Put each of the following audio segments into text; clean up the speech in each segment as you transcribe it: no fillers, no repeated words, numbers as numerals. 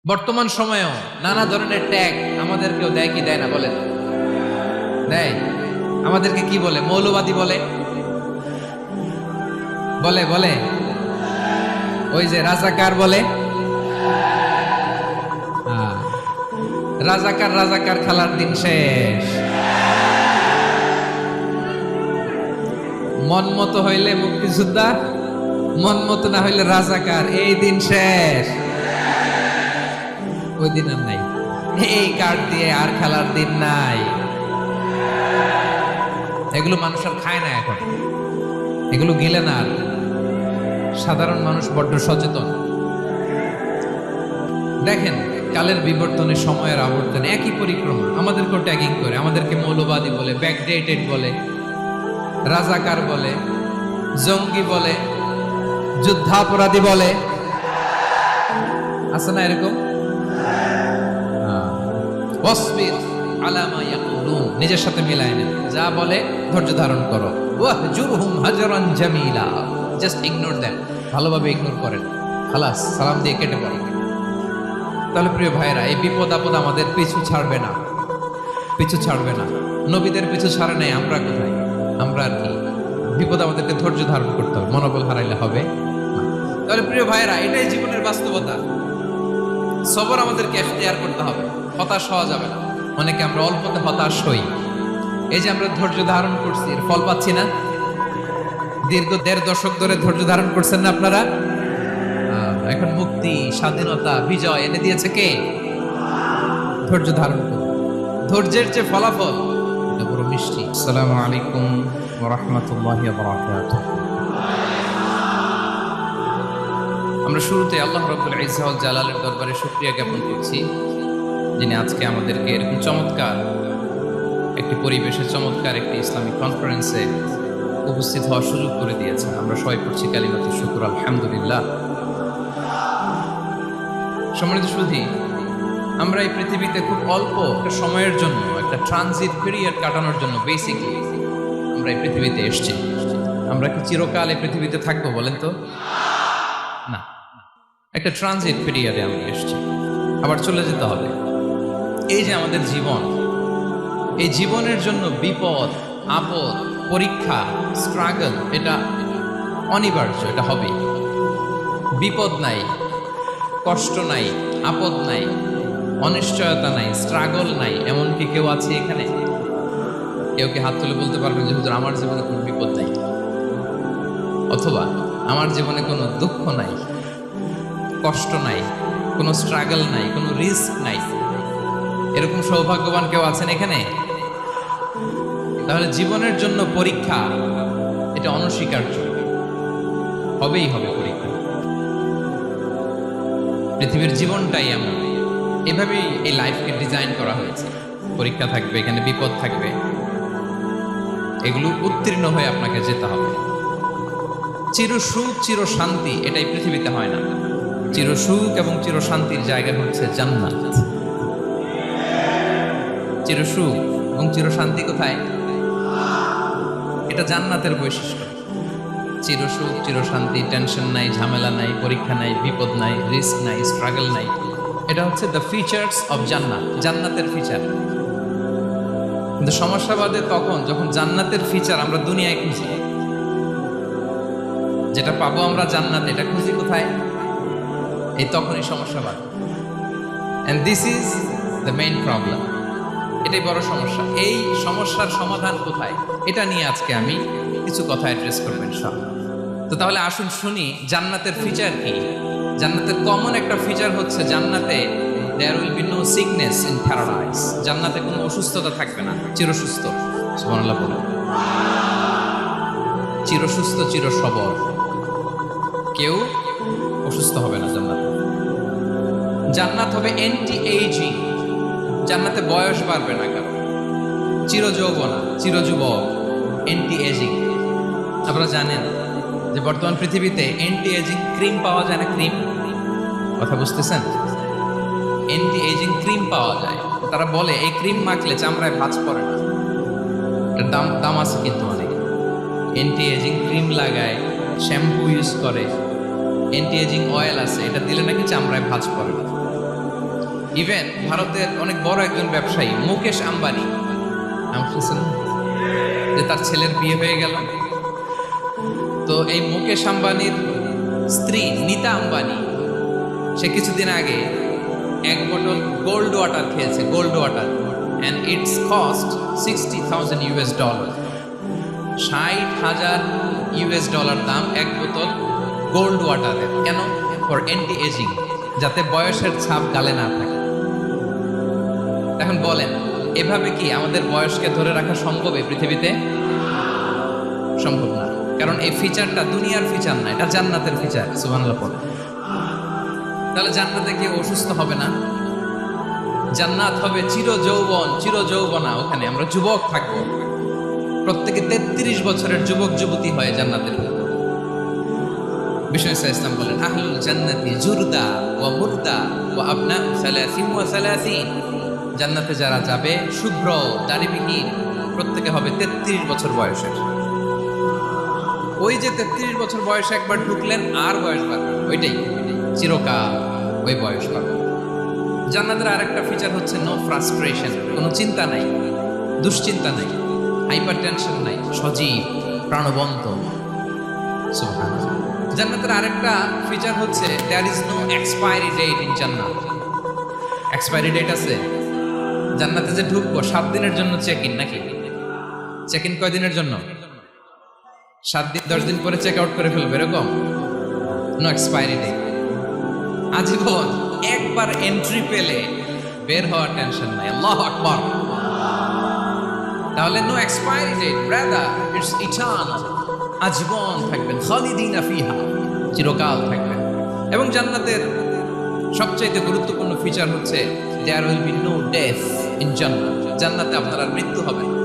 বর্তমান সময়েও নানা ধরনের ট্যাগ আমাদেরকেও দেয় কি দেয় না বলেন? দেয়। আমাদেরকে কি বলে? মৌলবাদী বলে। বলে বলে ওই যে রাজাকার বলে। হ্যাঁ, রাজাকার রাজাকার খেলার দিন শেষ। মন মতো হইলে মুক্তিযোদ্ধা, মন মতো না হইলে রাজাকার, এই দিন শেষ। ওই দিন আর নাই, এই কার্ড দিয়ে আর খেলার দিন নাই। এগুলো মানুষ আর খায় না এখন, এগুলো গিলে না আর। সাধারণ মানুষ বড্ড সচেতন। দেখেন, কালের বিবর্তনে, সময়ের আবর্তনে একই পরিক্রমা আমাদেরকেও ট্যাগিং করে, আমাদেরকে মৌলবাদী বলে, ব্যাকডেটেড বলে, রাজাকার বলে, জঙ্গি বলে, যুদ্ধাপরাধী বলে। আছে না এরকম? ওয়াসবির আলা মা ইয়াকুলুন, নিজের সাথে মিলায় নেন, যা বলে ধৈর্য ধারণ করো। ওয়াহজুরহুম হাজরান জামিলা, জাস্ট ইগনোর দেম, ভালোভাবে ইগনোর করেন, খালাস, সালাম দিয়ে কেটে পড়েন। তাহলে প্রিয় ভাইরা, এই বিপদ আপদ আমাদের পিছু ছাড়বে না, পিছু ছাড়বে না। নবীদের পিছু ছাড়ে নাই, আমরা কোথায়? আমরা আর কি? বিপদ আমাদেরকে ধৈর্য ধারণ করতে হবে, মনোবল হারাইলে হবে না। তাহলে প্রিয় ভাইরা, এটাই জীবনের বাস্তবতা। সবর আমাদেরকে এখতিয়ার করতে হবে, হতাশ হওয়া যাবে না। অনেকে আমরা অল্পতে হতাশ হই। এই যে আমরা ধৈর্য ধারণ করছি, এর ফল পাচ্ছি না। দীর্ঘ 1.5 দশক ধরে ধৈর্য ধারণ করছেন না আপনারা? এখন মুক্তি, স্বাধীনতা, বিজয় এনে দিয়েছে কে? ধৈর্য ধারণ করুন। ধৈর্যের যে ফলাফল, এটা পুরো মিষ্টি। আসসালামু আলাইকুম ওয়া রাহমাতুল্লাহি ওয়া বারাকাতুহু। আমরা শুরুতে আল্লাহ রাব্বুল ইজ্জত ওয়াল জালালের দরবারে শুকরিয়া জ্ঞাপন করছি, যিনি আজকে আমাদেরকে এরকম চমৎকার একটি পরিবেশে, চমৎকার একটি ইসলামিক কনফারেন্সে উপস্থিত হওয়ার সুযোগ করে দিয়েছেন। আমরা সবাই পড়ছি কালিমাতুশ শুকর, আলহামদুলিল্লাহ। সম্মানিত সুধী, আমরা এই পৃথিবীতে খুব অল্প একটা সময়ের জন্য, একটা ট্রানজিট পিরিয়ড কাটানোর জন্য বেসিকলি আমরা এই পৃথিবীতে এসেছি। আমরা কি চিরকাল এই পৃথিবীতে থাকবো বলেন তো? না, একটা ট্রানজিট পিরিয়ডে আমরা এসেছি, আবার চলে যেতে হবে। এই যে আমাদের জীবন, এই জীবনের জন্য বিপদ আপদ, পরীক্ষা, স্ট্রাগল, এটা অনিবার্য, এটা হবে। বিপদ নাই, কষ্ট নাই, আপদ নাই, অনিশ্চয়তা নাই, স্ট্রাগল নাই, এমনকি কেউ আছে এখানে? কেউ কি হাত তুলে বলতে পারবেন যে হুজুর আমার জীবনে কোনো বিপদ নাই, অথবা আমার জীবনে কোনো দুঃখ নাই, কষ্ট নাই, কোনো স্ট্রাগল নাই, কোনো রিস্ক নাই? এরকম সৌভাগ্যবান কেউ আছেন এখানে? তাহলে জীবনের জন্য পরীক্ষা, এটা অনস্বীকার্য, হবেই হবে পরীক্ষা। পৃথিবীর জীবনটাই এমন, এভাবেই এই লাইফকে ডিজাইন করা হয়েছে। পরীক্ষা থাকবে, এখানে বিপদ থাকবে, এগুলো উত্তীর্ণ হয়ে আপনাকে যেতে হবে। চির সুখ, চির শান্তি, এটাই পৃথিবীতে হয় না। চির সুখ এবং চির শান্তির জায়গা হচ্ছে জান্নাত। চির সুখ এবং চির শান্তি কোথায়? এটা জান্নাতের বৈশিষ্ট্য। চির সুখ, চির শান্তি, টেনশন নাই, ঝামেলা নাই, পরীক্ষা নাই, বিপদ নাই, রিস্ক নাই, স্ট্রাগল নাই। এটা হচ্ছে দ্য ফিচার্স অফ জান্নাত, জান্নাতের ফিচার। কিন্তু সমস্যা বাদে তখন যখন জান্নাতের ফিচার আমরা দুনিয়ায় খুঁজি। যেটা পাবো আমরা জান্নাত, এটা খুঁজি কোথায়? এই তখনই সমস্যা বাদে। And this is the main problem. এটাই বড় সমস্যা। এই সমস্যার সমাধান কোথায়, এটা নিয়ে আজকে আমি কিছু কথা অ্যাড্রেস করবো ইনশাআল্লাহ। তো তাহলে আসুন শুনি জান্নাতের ফিচার কি। জান্নাতের কমন একটা ফিচার হচ্ছে জান্নাতে there will be no sickness in paradise. জান্নাতে কোনো অসুস্থতা থাকবে না, চিরসুস্থ। সুবহানাল্লাহ বলুন। চিরসুস্থ, চির সবল, কেউ অসুস্থ হবে না জান্নাতে। জান্নাত হবে অ্যান্টি এইজিং, জান্নাতে বয়স বাড়বে না কারণ। চির যৌবনা, চির যুবক, অ্যান্টি এজিং। আপনারা জানেন যে বর্তমান পৃথিবীতে অ্যান্টি এজিং ক্রিম পাওয়া যায় না? ক্রিম, কথা বুঝতেছেন? অ্যান্টি এজিং ক্রিম পাওয়া যায়। তারা বলে এই ক্রিম মাখলে চামড়ায় ভাঁজ পড়ে না। এটার দাম আছে কিন্তু অনেক। অ্যান্টি এজিং ক্রিম লাগায়, শ্যাম্পু ইউজ করে, অ্যান্টি এজিং অয়েল আছে, এটা দিলে নাকি চামড়ায় ভাঁজ পড়ে না। ইভেন ভারতের অনেক বড় একজন ব্যবসায়ী মুকেশ আম্বানি, নাম শুনছেন? যে তার ছেলের বিয়ে হয়ে গেল। তো এই মুকেশ আম্বানির স্ত্রী নীতা আম্বানি, সে কিছুদিন আগে এক বোতল গোল্ড ওয়াটার খেয়েছে, gold water, and it's cost $60,000। $60,000 দাম এক বোতল গোল্ড ওয়াটারের। কেন? ফর অ্যান্টি এজিং, যাতে বয়সের ছাপ গালে না থাকে। এখন বলেন, এভাবে কি আমাদের বয়সকে ধরে রাখা সম্ভব এই পৃথিবীতে? সম্ভব না, কারণ এই ফিচারটা দুনিয়ার ফিচার না, এটা জান্নাতের ফিচার। সুবহানাল্লাহ পড়ে। তাহলে জান্নাতে কেউ অসুস্থ হবে না, জান্নাত হবে চির যৌবন, চির যৌবনা। ওখানে আমরা যুবক থাকবো, প্রত্যেকে 33 বছরের যুবক যুবতী হয় জান্নাতের। বিষ্ণু ইসলাম বলেন, আহলুল জান্নাতি জুরদা ওয়া মুরদা ওয়া আবনা 30 ওয়া 30। জান্নাতে যারা যাবে শুভ্র দাড়িবিহীন, প্রত্যেকে হবে 33 বছর বয়সের। ওই যে 33 বছর বয়সে একবার ঢুকলেন আর বয়স বাড়বে, ওইটাই চিরকাল ওই বয়স পাবে। জান্নাতের আরেকটা ফিচার হচ্ছে নো ফ্রাস্ট্রেশন, কোনো চিন্তা নাই, দুশ্চিন্তা নাই, হাইপার টেনশন নাই, সজীব প্রাণবন্ত। সুবহানাল্লাহ। জান্নাতের আরেকটা ফিচার হচ্ছে there is no expiry date in Jannat. Expiry date আছে? জান্নাতে যে ঢুকবো 7 দিনের জন্য চেক ইন, নাকি? চেক ইন কয় দিনের জন্য? 7 দিন, 10 দিন পরে চেক আউট করে ফেলবে, এরকম? নো এক্সপায়ারি ডেট, আজীবন। একবার এন্ট্রি পেলে বের হওয়ার টেনশন নাই। আল্লাহু আকবার। তাহলে no expiry date, brother, it's eternal. আজীবন থাকবেন, খালিদিনা ফিহা, চিরকাল থাকবেন। এবং জান্নাতের সবচাইতে গুরুত্বপূর্ণ ফিচার হচ্ছে there will be no death in Jannat. জান্নাতে আপনার আর মৃত্যু হবে না,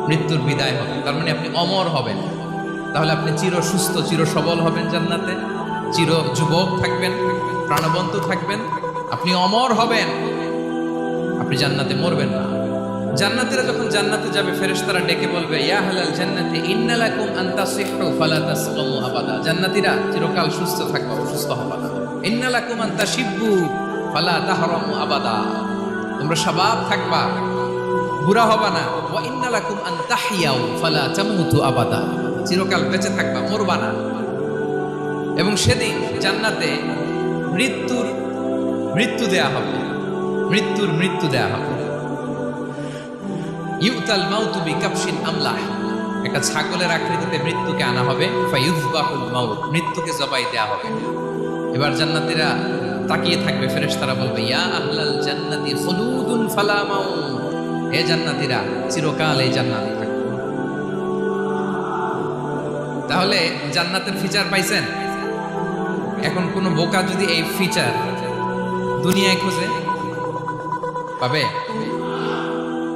মৃত্যুর বিদায় হবে। তার মানে আপনি অমর হবেন। তাহলে আপনি চির সুস্থ, চির সবল হবেন জান্নাতে, চির যুবক থাকবেন, প্রাণবন্ত থাকবেন, আপনি অমর হবেন, আপনি জান্নাতে মরবেন না। জান্নাতীরা যখন জান্নাতে যাবে, ফেরেশতারা ডেকে বলবে, ইয়া আহলাল জান্নাতি ইন্না লাকুম আন তাসিহু ফালা তাসকামু আবাদা। জান্নাতীরা চিরকাল সুস্থ থাকবে, অসুস্থ হবে না। ইন্না লাকুম আন তাশিব্বু ফালা তাহরামু আবাদা। তোমরা শাবাব থাকবা, বুড়া হবে না। ওয়া ইন্না লাকুম আন তাহইয়াউ ফালা তামুতু আবাদা। চিরকাল বেঁচে থাকবা, মরবা না। এবং সেদিন জান্নাতে মৃত্যু দেয়া হবে, মৃত্যু দেয়া হবে। ইউতাল মাউতু বিকাবশিন আমলাহ, একটা ছাগলের আকৃতিতে মৃত্যুকে আনা হবে। ফায়ুযবাহুল মাউত, মৃত্যুকে জবাই দেয়া হবে। এবার জান্নাতীরা তাকিয়ে থাকবে, ফেরেশতারা বলবে, ইয়া আহলাল জান্নাতি খুলুদুন ফালা মাউত। হে জান্নাতীরা, চিরকাল এই জান্নাতে থাকবে। তাহলে জান্নাতের ফিচার পাইছেন? এখন কোন বোকা যদি এই ফিচার দুনিয়ায় খোঁজে, পাবে?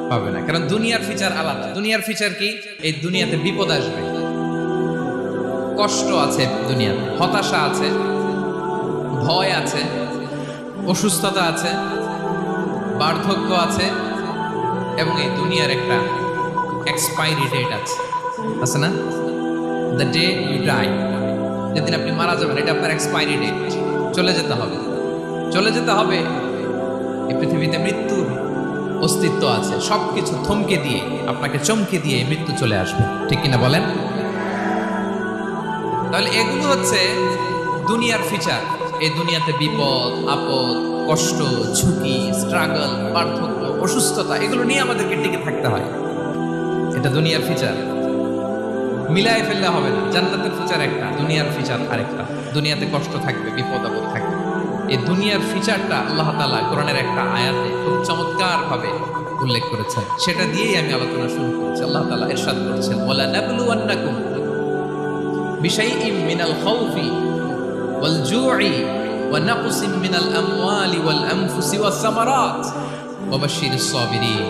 পাবে না, কারণ দুনিয়ার ফিচার আলাদা। দুনিয়ার ফিচার কি? এই দুনিয়াতে বিপদ আসবে, কষ্ট আছে দুনিয়াতে, হতাশা আছে, ভয় আছে, অসুস্থতা আছে, বার্ধক্য আছে, এবং এই দুনিয়ার একটা এক্সপায়ারি ডেট আছে না? দ্য ডে ইউ ডাই, যেদিন আপনি মারা যাবেন, এটা আপনার এক্সপায়ারি ডেট। চলে যেতে হবে, চলে যেতে হবে। এই পৃথিবীতে মৃত্যুর অস্তিত্ব আছে। সবকিছু থমকে দিয়ে, আপনাকে চমকে দিয়ে মৃত্যু চলে আসবে, ঠিক কিনা বলেন? তাহলে এগুলো হচ্ছে দুনিয়ার ফিচার। এই দুনিয়াতে বিপদ আপদ, কষ্ট, ঝুঁকি, স্ট্রাগল, পার্থক্য, অসুস্থতা, এগুলো নিয়ে আমাদেরকে টিকে থাকতে হয়। এটা দুনিয়ার ফিচার, মিলাই ফেললে হবে না। জান্নাতের ফিচার একটা, দুনিয়ার ফিচার আরেকটা। দুনিয়াতে কষ্ট থাকবে, বিপদ আপদ থাকবে। এই দুনিয়ার ফিচারটা আল্লাহ তাআলা কোরআনের একটা আয়াতে খুব চমৎকার ভাবে উল্লেখ করেছেন। সেটা দিয়েই আমি আলোচনা শুরু করেছি। আল্লাহ তাআলা ইরশাদ করেছেন, ওয়ালা নাবলুওয়ান্নাকুম বিশাইইম মিনাল খাউফি ওয়াল জু'i ওয়া নাকসিম মিনাল আমওয়ালি ওয়াল আনফুসি ওয়াস সামারাত ওয়া বাশশিরিস সাবিরিন।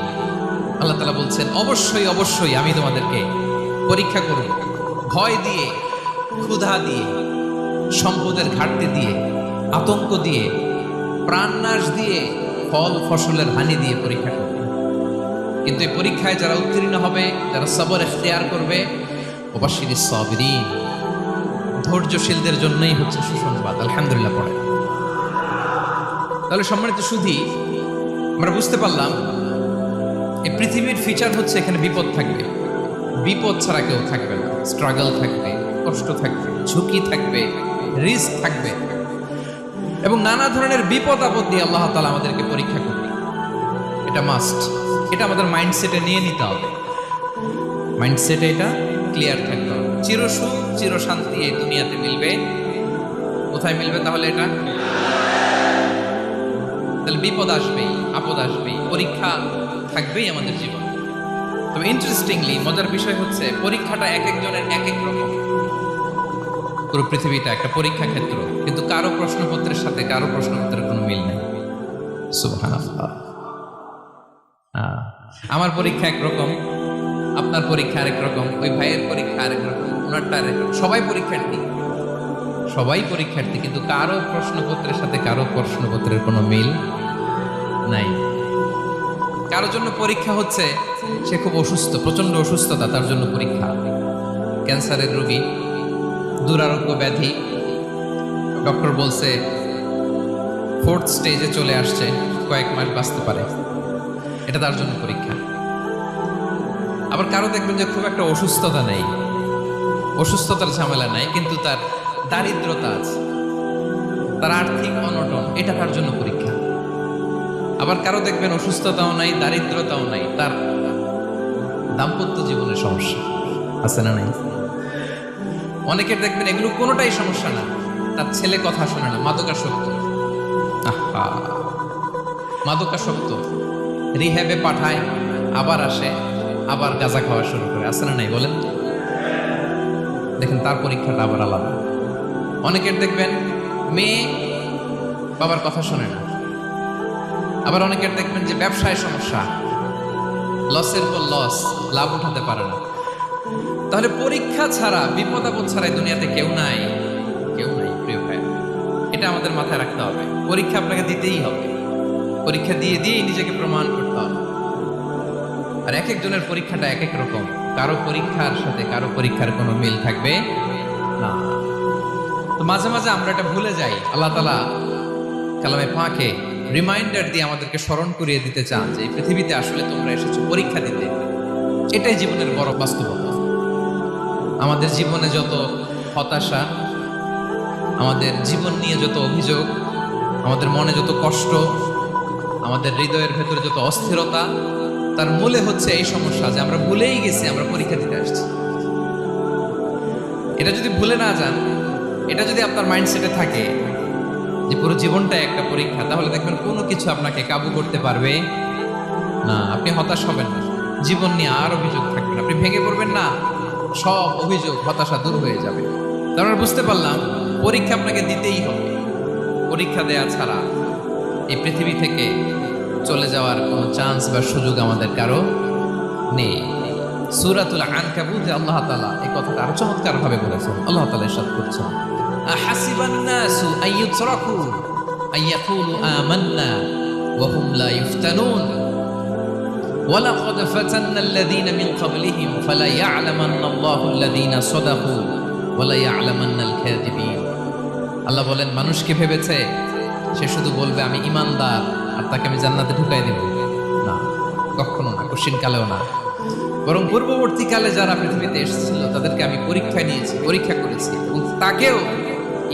আল্লাহ তাআলা বলছেন, অবশ্যই আমি তোমাদেরকে পরীক্ষা করব, ভয় দিয়ে, ক্ষুধা দিয়ে, সম্পদের ঘাটতি দিয়ে, আতঙ্ক দিয়ে, প্রাণনাশ দিয়ে, ফল ফসলের হানি দিয়ে পরীক্ষা করবে। কিন্তু এই পরীক্ষায় যারা উত্তীর্ণ হবে, যারা সবর ইখতিয়ার করবে, ওয়াবাশশিরিস সাবিরিন, ধৈর্যশীলদের জন্যই হচ্ছে সুসংবাদ। আলহামদুলিল্লাহ পড়ে। তাহলে সম্মানিত সুধী, আমরা বুঝতে পারলাম এই পৃথিবীর ফিচার হচ্ছে এখানে বিপদ থাকবে, বিপদ ছাড়া কেউ থাকবে না। স্ট্রাগল থাকবে, কষ্ট থাকবে, ঝুঁকি থাকবে, রিস্ক থাকবে, এবং নানা ধরনের বিপদ আপদ দিয়ে আল্লাহ তাআলা আমাদেরকে পরীক্ষা করবে। এটা মাস্ট, এটা আমাদের মাইন্ডসেটে নিয়ে নিতে হবে। মাইন্ডসেটে এটা ক্লিয়ার থাকতে হবে। চিরসুখ চিরশান্তি এই দুনিয়াতে মিলবে, কোথায় মিলবে তাহলে? এটা তাহলে বিপদ আসবেই, আপদ আসবেই, পরীক্ষা থাকবেই আমাদের জীবন। তবে ইন্টারেস্টিংলি মজার বিষয় হচ্ছে পরীক্ষাটা এক একজনের এক এক রকম। পুরো পৃথিবীটা একটা পরীক্ষা ক্ষেত্র, কিন্তু কারো প্রশ্নপত্রের সাথে কারো প্রশ্নপত্রের কোনো মিল নেই। সুবহানাল্লাহ। আমার পরীক্ষা একরকম, আপনার পরীক্ষা আরেক রকম, ওই ভাইয়ের পরীক্ষা আরেক রকম, ওনারটা আরেক রকম। সবাই পরীক্ষার্থী, সবাই পরীক্ষার্থী, কিন্তু কারো প্রশ্নপত্রের সাথে কারো প্রশ্নপত্রের কোনো মিল নাই। কারো জন্য পরীক্ষা হচ্ছে সে খুব অসুস্থ, প্রচন্ড অসুস্থতা, তার জন্য পরীক্ষা। ক্যান্সারের রোগী, দুরারোগ্য ব্যাধি, ডক্টর বলছে 4th স্টেজে চলে আসছে, কয়েক মাস বাঁচতে পারে, এটা তার জন্য পরীক্ষা। আবার কারো দেখবেন যে খুব একটা অসুস্থতা নেই, অসুস্থতার ঝামেলা নাই, কিন্তু তার দারিদ্রতা আছে, তার আর্থিক অনটন, এটা তার জন্য পরীক্ষা। আবার কারো দেখবেন অসুস্থতাও নাই, দারিদ্রতাও নাই, তার দাম্পত্য জীবনের সমস্যা আছে না নাই? অনেকের দেখবেন এগুলো কোনোটাই সমস্যা না, তার ছেলে কথা শোনে না, মাদকাসক্ত। আহা, মাদকাসক্ত, রিহ্যাবে পাঠায়, আবার আসে, আবার গাঁজা খাওয়া শুরু করে, আছে না নাই বলেন? দেখেন তার পরীক্ষাটা আবার আলাদা। অনেকের দেখবেন মেয়ে বাবার কথা শোনে না। আবার অনেকের দেখবেন যে ব্যবসায় সমস্যা, লসের পর লস, লাভ উঠাতে পারে না। তাহলে পরীক্ষা ছাড়া, বিপদ আপদ ছাড়াই দুনিয়াতে কেউ নাই, কেউ নাই প্রিয় ভাই। এটা আমাদের মাথায় রাখতে হবে। পরীক্ষা আপনাকে দিতেই হবে, পরীক্ষা দিয়ে দিয়েই নিজেকে প্রমাণ করতে হবে। আর এক একজনের পরীক্ষাটা এক এক রকম, কারো পরীক্ষার সাথে কারো পরীক্ষার কোনো মিল থাকবে না। তো মাঝে মাঝে আমরা এটা ভুলে যাই। আল্লাহ তাআলা কালামে পাকে রিমাইন্ডার দিয়ে আমাদেরকে স্মরণ করিয়ে দিতে চান যে এই পৃথিবীতে আসলে তোমরা এসেছো পরীক্ষা দিতে। এটাই জীবনের বড় বাস্তবতা। আমাদের জীবনে যত হতাশা, আমাদের জীবন নিয়ে যত অভিযোগ, আমাদের মনে যত কষ্ট, আমাদের হৃদয়ের ভেতরে যত অস্থিরতা, তার মূলে হচ্ছে এই সমস্যা যে আমরা ভুলেই গেছি আমরা পরীক্ষা দিতে আসছি। এটা যদি ভুলে না যান, এটা যদি আপনার মাইন্ডসেটে থাকে যে পুরো জীবনটা একটা পরীক্ষা, তাহলে দেখবেন কোনো কিছু আপনাকে কাবু করতে পারবে না। আপনি হতাশ হবেন না, জীবন নিয়ে আর অভিযোগ থাকবে না, আপনি ভেঙে পড়বেন না, সব অভিযোগ হতাশা দূর হয়ে যাবে। তারপর বুঝতে পারলাম পরীক্ষা আপনাকে দিতেই হবে। পরীক্ষা দেয়া ছাড়া এই পৃথিবী থেকে চলে যাওয়ার কোনো চান্স বা সুযোগ আমাদের কারো নেই। সূরাতুল আনকাবুতে আল্লাহ তাআলা এই কথাটা আরো চমৎকার ভাবে বলেছেন। আল্লাহ তাআলা ইরশাদ করছেন, আহাসিবান নাসু আইয়ুতরাকু আইয়াকুলু আমান্না ওয়া হুম লা ইফতানুন ওয়ালাকাদ ফাতান্নাল্লাযীনা মিন ক্বাবলিহিম ফালা ইয়া'লামান্নাল্লাহু আল্লাযীনা সাদাকু ওয়া লা ইয়া'লামান্নাল কাযিবিন। আল্লাহ বলেন, মানুষ কি ভেবেছে সে শুধু বলবে আমি ঈমানদার আর তাকে আমি জান্নাতে ঢুকাই দেব? না, কখনো না, কোশ্চিনকালেও না। বরং পূর্ববর্তীকালে যারা পৃথিবীতে এসেছিল তাদেরকে আমি পরীক্ষা নিয়েছি, পরীক্ষা করেছি, এবং তাকেও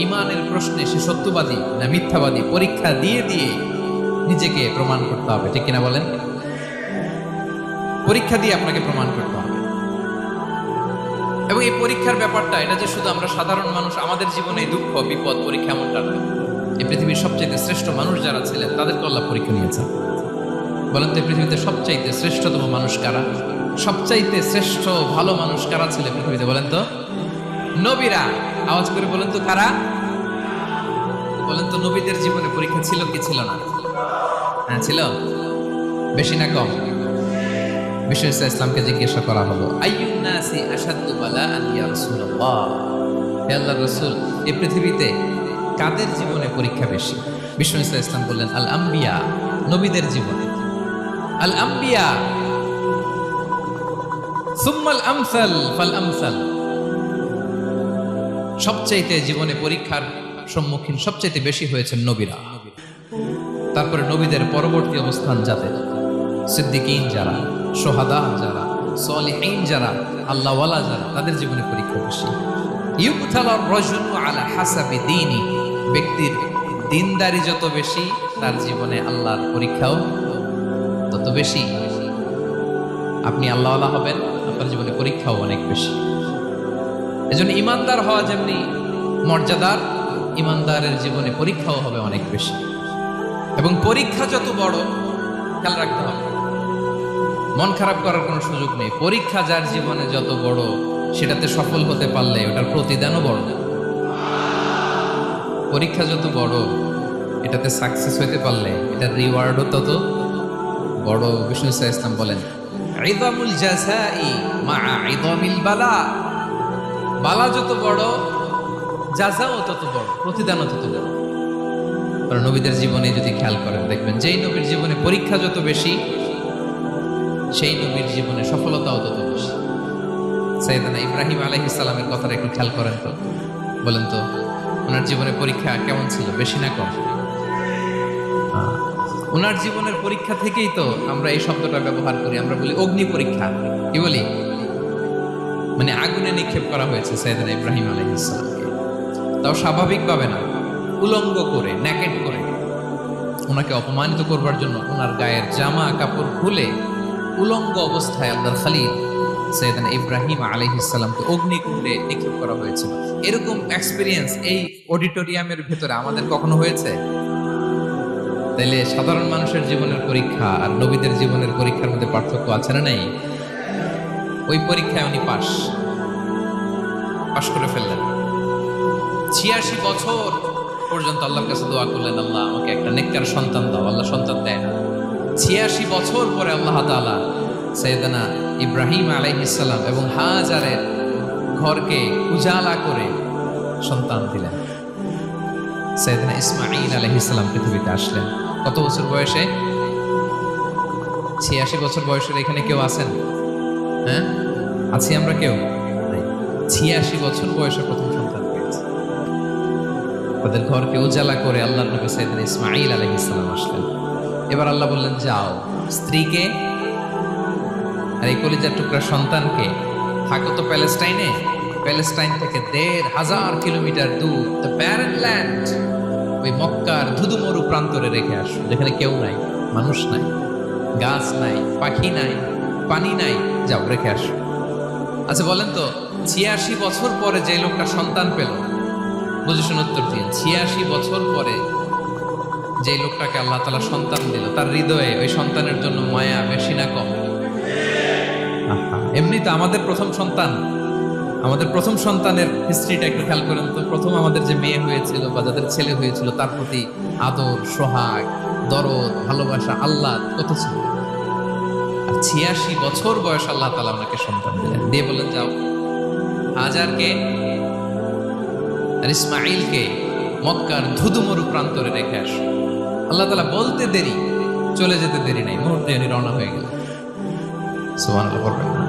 ঈমানের প্রশ্নে সে সত্যবাদী না মিথ্যাবাদী পরীক্ষা দিয়ে দিয়ে নিজেকে প্রমাণ করতে হবে। ঠিক কিনা বলেন? পরীক্ষা দিয়ে আপনাকে প্রমাণ করতে হবে। এবং এই পরীক্ষার ব্যাপারটা, এটা যে শুধু আমরা সাধারণ মানুষ আমাদের জীবনে দুঃখ বিপদ পরীক্ষা এমনটা নয়। এই পৃথিবীর সবচাইতে শ্রেষ্ঠ মানুষ যারা ছিলেন তাদেরকে আল্লাহ পরীক্ষা নিয়েছেন। বলেন তো, এই পৃথিবীতে সবচাইতে শ্রেষ্ঠতম মানুষ কারা? সবচাইতে শ্রেষ্ঠ ভালো মানুষ কারা ছিল পৃথিবীতে? বলেন তো, নবীরা। আওয়াজ করে বলেন তো কারা? বলেন তো, নবীদের জীবনে পরীক্ষা ছিল কি ছিল না? হ্যাঁ ছিল, বেশি না কম? বিষ্ণু ইসলামকে জিজ্ঞাসা করা হলো, আইয়ুন নাসি আশাদ্দু বালাআন ইয়া রাসূলুল্লাহ, হে আল্লাহর রাসূল, এই পৃথিবীতে কাদের জীবনে পরীক্ষা বেশি? বিষ্ণু ইসলাম বললেন, আল আম্বিয়া, নবীদের জীবনে। আল আম্বিয়া সুম্মাল আমসাল ফাল আমসাল, সবচাইতে জীবনে পরীক্ষার সম্মুখীন সবচাইতে বেশি হয়েছেন নবীরা। তারপরে নবীদের পরবর্তী অবস্থান যাতে, সিদ্দিকীন যারা, সোহাদা যারা, সলিহীন যারা, আল্লাহওয়ালা যারা, তাদের জীবনে পরীক্ষা বেশি। ইউবতালার রাজুলু আলা হাসাবি দীনি, ব্যক্তির দিনদারি যত বেশি তার জীবনে আল্লাহর পরীক্ষাও তত বেশি। আপনি আল্লাহওয়ালা হবেন, আপনার জীবনে পরীক্ষাও অনেক বেশি। এজন্য ইমানদার হওয়া যেমনি মর্যাদার, ইমানদারের জীবনে পরীক্ষাও হবে অনেক বেশি। এবং পরীক্ষা যত বড়, খেয়াল রাখতে হবে, মন খারাপ করার কোনো সুযোগ নেই। পরীক্ষা যার জীবনে যত বড়, সেটাতে সফল হতে পারলে ওটার প্রতিদানও বড়। পরীক্ষা যত বড়, এটাতে সাকসেস হতে পারলে এটার রিওয়ার্ডও তত বড়। বিষ্ণু ইসলাম বলেন, ইযামুল জাযাই মা ইযামিল বালা, বালা যত বড়, জাযাও তত বড়, প্রতিদানও তত বড়। আর নবীদের জীবনে যদি খেয়াল করেন, দেখবেন যেই নবীর জীবনে পরীক্ষা যত বেশি, সেই নবীর জীবনে সফলতাও তত বেশি। সাইয়েদনা ইব্রাহিম আলাইহিস সালামের কথাটা একটু খেয়াল করেন তো, বলেন তো ওনার জীবনে পরীক্ষা কেমন ছিল, বেশি না কম? ওনার জীবনের পরীক্ষা থেকেই তো আমরা এই শব্দটা ব্যবহার করি, আমরা বলি অগ্নি পরীক্ষা। কি বলি? মানে আগুনে নিক্ষেপ করা হয়েছে সাইয়েদনা ইব্রাহিম আলাইহিস সালামকে, তাও স্বাভাবিকভাবে না, উলঙ্গ করে, নেকেড করে ওনাকে অপমানিত করবার জন্য ওনার গায়ের জামা কাপড় খুলে উলঙ্গ অবস্থায় আল্লাহর খলিল সাইয়েদনা ইব্রাহিম আলাইহিস সালামকে অগ্নিকুণ্ডে নিক্ষেপ করা হয়েছিল। এরকম এক্সপেরিয়েন্স এই অডিটোরিয়ামের ভেতরে আমাদের কখনো হয়েছে? তাইলে সাধারণ মানুষের জীবনের পরীক্ষা আর নবীদের জীবনের পরীক্ষার মধ্যে পার্থক্য আছে না নাই? ওই পরীক্ষায় উনি পাশ করে ফেললেন। 86 বছর পর্যন্ত আল্লাহর কাছে দোয়া করলেন, আল্লাহ আমাকে একটা নেককার সন্তান দাও। আল্লাহ সন্তান দেয় না। 86 বছর পরে আল্লাহ তাআলা সাইয়েদনা ইব্রাহিম আলাইহিস সালাম এবং হাজারের ঘরকে উজালা করে সন্তান দিলেন। সাইয়েদনা ইসমাঈল আলাইহিস সালাম পৃথিবীতে আসলেন কত বছর বয়সে? 86 বছর বয়সের এখানে কেউ আছেন? হ্যাঁ, আছি আমরা কেউ? 86 বছর বয়সে প্রথম সন্তান পেয়েছে। তাদের ঘরকে উজালা করে আল্লাহর নবী সাইয়েদনা ইসমাঈল আলাইহিস সালাম আসলেন। এবার আল্লাহ বললেন, যাও স্ত্রীকে আর এই কলিজার টুকরা সন্তানকে, থাকো তো প্যালেস্টাইনে, প্যালেস্টাইন থেকে ১,৫০০ কিলোমিটার দূর, দ্য ব্যারেন ল্যান্ড, ওই মক্কার ধুধুমরু প্রান্তরে রেখে আসো, যেখানে কেউ নাই, মানুষ নাই, গাছ নাই, পাখি নাই, পানি নাই, যাও রেখে আসো। আচ্ছা বলেন তো, ৮৬ বছর পরে যে লোকটা সন্তান পেল, বুঝে শুনে উত্তর দিন, ৮৬ বছর পরে যে লোকটাকে আল্লাহ তাআলা সন্তান দিল, তার হৃদয়ে ওই সন্তানের জন্য মায়া বেশি না কম? এমনি তো আমাদের প্রথম সন্তানের হিস্ট্রিটা একটু খেয়াল করেন তো। প্রথম আমাদের যে মেয়ে হয়েছিল বা যাদের ছেলে হয়েছিল, তার প্রতি আদর, সোহাগ, দরদ, ভালোবাসা, আল্লাহ কত ছিল। আর ৮৬ বছর বয়স আল্লাহ তাআলা ওনাকে সন্তান দিলেন, দিয়ে বললেন, যাও হাজারকে আর ইসমাঈলকে মক্কার ধুধুমরু প্রান্তরে রেখে আসো। আল্লাহ তাআলা বলতে দেরি, চলে যেতে দেরি নাই, মুহূর্তে উনি রওনা হয়ে গেলেন। সুবহানাল্লাহ পড়বেন না?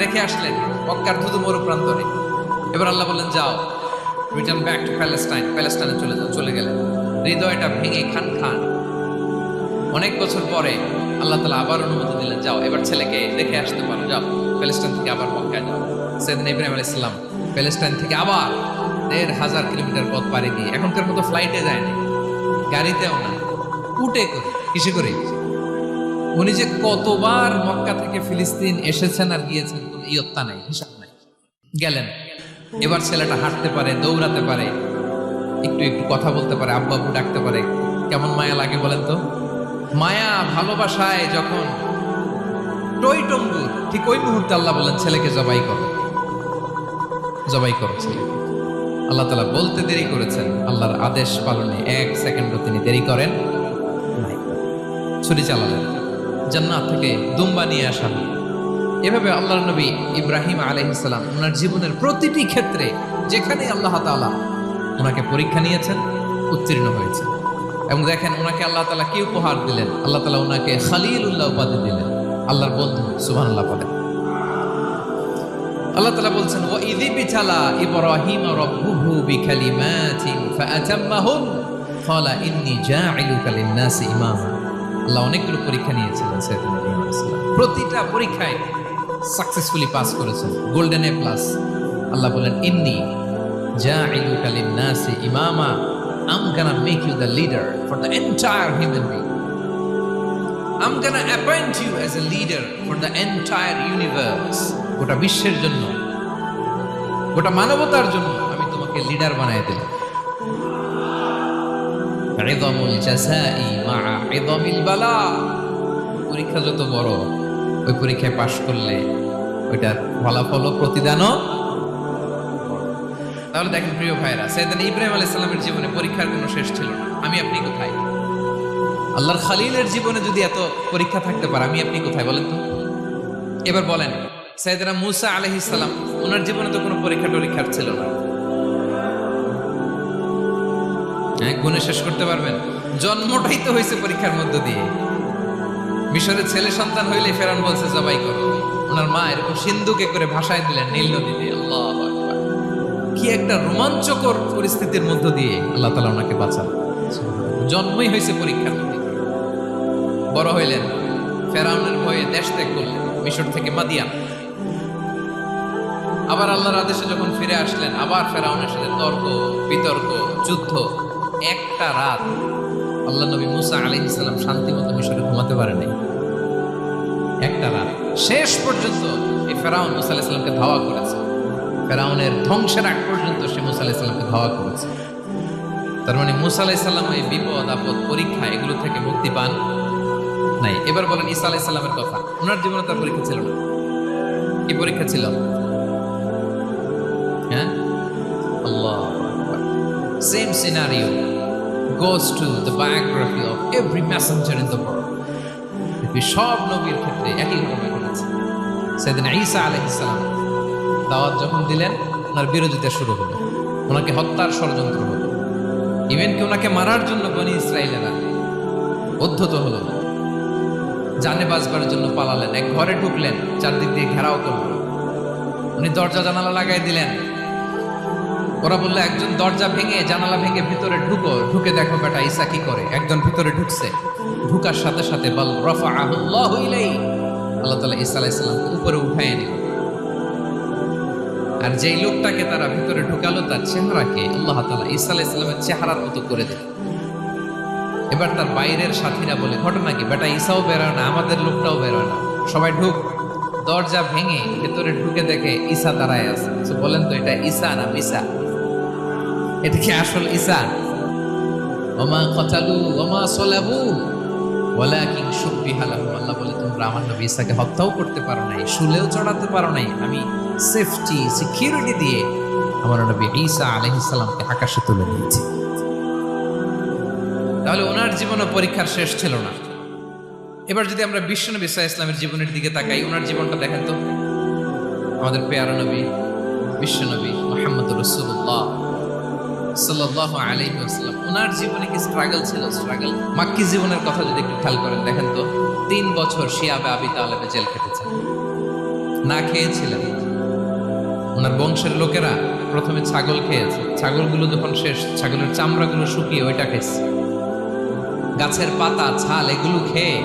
রেখে আসলেন মক্কার ধুধুমরু প্রান্তরে। এবার আল্লাহ বললেন, যাও রিটার্ন ব্যাক টু প্যালেস্টাইন, প্যালেস্টাইনে চলে যাও। চলে গেলেন, হৃদয়টা ভেঙে খান। অনেক বছর পরে আল্লাহ তাআলা আবার অনুমতি দিলেন, যাও এবার ছেলেকে দেখে আসতে পারো, যাও প্যালেস্টাইন থেকে আবার মক্কায় যাও। সাইয়েদনা ইব্রাহিম আলাইহিস সালাম প্যালেস্টাইন থেকে আবার ১,৫০০ কিলোমিটার পথ পাড়ি দিয়ে, এখনকার মতো ফ্লাইটে যায়নি, গাড়িতেও না, উটে করে। কিসে করে? উনি যে কতবার মক্কা থেকে ফিলিস্তিন এসেছেন আর গিয়েছেন, কোনো ইয়ত্তা নাই, হিসাব নাই। গেলেন, এবার ছেলেটা হাঁটতে পারে, দৌড়াতে পারে, একটু কথা বলতে পারে, আব্বু আব্বু ডাকতে পারে। কেমন মায়া লাগে বলেন তো? মায়া ভালোবাসায় যখন টইটম্বুর, ঠিক ওই মুহূর্তে আল্লাহ বললেন, ছেলেকে জবাই করো ছেলে। আল্লাহ তাআলা বলতে দেরি করেছেন, আল্লাহর আদেশ পালনে ১ সেকেন্ডও তিনি দেরি করেন নাই। ছুরি চালালেন, জান্নাত থেকে দুম্বা নিয়ে আসা। এভাবে আল্লাহর নবী ইব্রাহিম আলাইহিস সালাম ওনার জীবনের প্রতিটি ক্ষেত্রে যেখানে আল্লাহ তাআলা ওনাকে পরীক্ষা নিয়েছেন, উত্তীর্ণ হয়েছেন। এবং দেখেন ওনাকে আল্লাহ তাআলা কি উপহার দিলেন? আল্লাহ তাআলা ওনাকে খলিলুল্লাহ উপাধি দিলেন, আল্লাহর বন্ধু। সুবহানাল্লাহ বলেন। আল্লাহ তাআলা বলছেন, ওয়া ইযি বিতালা ইব্রাহিম রাব্বুহু বিকালিমাতিন ফাআতাম্মাহুন ক্বালা ইন্নী জাইলুকা লিন-নাসি ইমামা। আল্লাহ অনেকগুলো পরীক্ষা নিয়েছিলেন সাইয়েদনা ইব্রাহিম আলাইহিস সালাম, প্রতিটা পরীক্ষায় সাকসেসফুলি পাস করেছেন, গোল্ডেন এ প্লাস। আল্লাহ বলেন ইন্নী জাইলুকা লিন-নাসি ইমামা, I'm gonna make you the leader for the entire human being. I'm gonna appoint you as a leader for the entire universe. গোটা বিশ্বের জন্য, গোটা মানবতার জন্য আমি তোমাকে লিডার বানায় দিলাম। ইযামুল জাযাই মা'a ইযামিল বালা। পরীক্ষা যত বড়, ওই পরীক্ষায় পাশ করলে ওইটার ফলাফল ও প্রতিদানও। তাহলে দেখেন প্রিয় ভাইরা, সাইয়েদনা ইব্রাহিম আলাইহিস সালামের জীবনে পরীক্ষার কোনো শেষ ছিল না। আমি আপনি কোথায়? আল্লাহর খালিলের জীবনে যদি এত পরীক্ষা থাকতে পারে, আমি আপনি কোথায় বলেন তো? এবার বলেন, সাইয়েদনা মূসা আলাইহিস সালাম, ওনার জীবনে তো কোনো পরীক্ষার ছিল না। হ্যাঁ, গুণে শেষ করতে পারবেন? জন্মটাই তো হয়েছে পরীক্ষার মধ্য দিয়ে। মিশরের ছেলে সন্তান হইলে ফেরাউন বলছে জবাই করো, ওনার মা এরকম সিন্ধুকে করে ভাসায় দিলেন নীল নদীতে। আল্লাহু আকবার, কি একটা রোমাঞ্চকর পরিস্থিতির মধ্য দিয়ে আল্লাহ তাআলা ওনাকে বাঁচান। জন্মই হয়েছে পরীক্ষার মধ্যে। বড় হইলেন, ফেরাউনের ভয়ে দেশ ত্যাগ করলেন, মিশর থেকে মাদিয়ান। আবার আল্লাহর আদেশে যখন ফিরে আসলেন, আবার ফেরাউনের সাথে তর্ক বিতর্ক, যুদ্ধ। একটা রাত আল্লাহ নবী মূসা আলাইহিস সালাম শান্তিমতো মিশরে ঘুমাতে পারেনি। একটা রাত শেষ পর্যন্ত এই ফেরাউন মূসা আলাইহিস সালামকে ধাওয়া করেছে। ফেরাউনের ধ্বংসের আগ পর্যন্ত সে মূসা আলাইহিস সালামকে ধাওয়া করেছে। তার মানে মূসা আলাইহিস সালাম এই বিপদ আপদ পরীক্ষা এগুলো থেকে মুক্তি পান নাই। এবার বলেন ঈসা আলাইহিস সালামের কথা, ওনার জীবনে তার পরীক্ষা ছিল না। কি পরীক্ষা ছিল? হ্যাঁ, আল্লাহ আকবার। Same scenario goes to the biography of every messenger in the world. সব নবীর ক্ষেত্রে একই ঘটনা ঘটেছে। সাইয়েদনা ঈসা আলাইহিস সালাম দাওয়াত যখন দিলেন, ওনার বিরোধিতা শুরু হলো, ওনাকে হত্যার ষড়যন্ত্র হলো, ইভেন কি ওনাকে মারার জন্য বনি ইসরাইলেরা উদ্ধত হলো, জানে বাঁচবার জন্য পালালেন। এক ঘরে ঢুকলেন, চারদিক দিয়ে ঘেরাও করলো, উনি দরজা জানালা লাগাই দিলেন। ওরা বললো একজন দরজা ভেঙে জানালা ভেঙে ভিতরে ঢুকো, ঢুকে দেখো বেটা ঈসা কি করে। একজন ভিতরে ঢুকছে, ঢুকার সাথে সাথে বল রাফাআহুল্লাহু ইলাইহি, আল্লাহ তাআলা ঈসা আলাইহিস সালামকে উপরে উঠায় নিল। আর যেই লোকটাকে তারা ভিতরে ঢুকালো, তার চেহারাকে আল্লাহ তাআলা ঈসা আলাইহিস সালামের চেহারার মতো করে দিল। এবার তার বাইরের সাথীরা বলে, ঘটনা কি বেটা? ঈসাও বেরোয় না, আমাদের লোকটাও বেরোয় না, সবাই ঢুক। দরজা ভেঙে ভেতরে ঢুকে দেখে ঈসা দাঁড়ায় আছে। বলেন তো, এটা ঈসা না মিসা? এটা কি আসল ঈসা? ওমা কতালু ওমা সলাবু ওয়ালাকিন শুববিহা লাহুম। আল্লাহ বলে, তোমরা আমার নবী ঈসাকে হত্যাও করতে পারো নাই, শুলেও চড়াতে পারো নাই, আমি সেফটি সিকিউরিটি দিয়ে আমার নবী ঈসা আলাইহিস সালামকে আকাশে তুলে নিয়েছি। তাহলে ওনার জীবনে পরীক্ষার শেষ ছিল না। এবার যদি আমরা বিশ্বনবী সাল্লাল্লাহু আলাইহি ওয়াসাল্লামের জীবনের দিকে তাকাই, ওনার জীবনটা দেখেন তো। আমাদের পেয়ারা নবী বিশ্বনবী মুহাম্মদ রাসূলুল্লাহ সাল্লাল্লাহু আলাইহি ওয়াসাল্লাম, ওনার জীবনে কি স্ট্রাগল ছিল? স্ট্রাগল। মাক্কি জীবনের কথা যদি একটু খেয়াল করেন, দেখেন তো 3 বছর শিয়াবে আবি তালেবে জেল খেটেছেন, না খেয়েছিলেন। ওনার বংশের লোকেরা প্রথমে ছাগল খেয়েছে, ছাগলগুলো যখন শেষ, ছাগলের চামড়াগুলো শুকিয়ে ওইটা খেয়েছে। গাছের পাতা ছাল এগুলো খেয়ে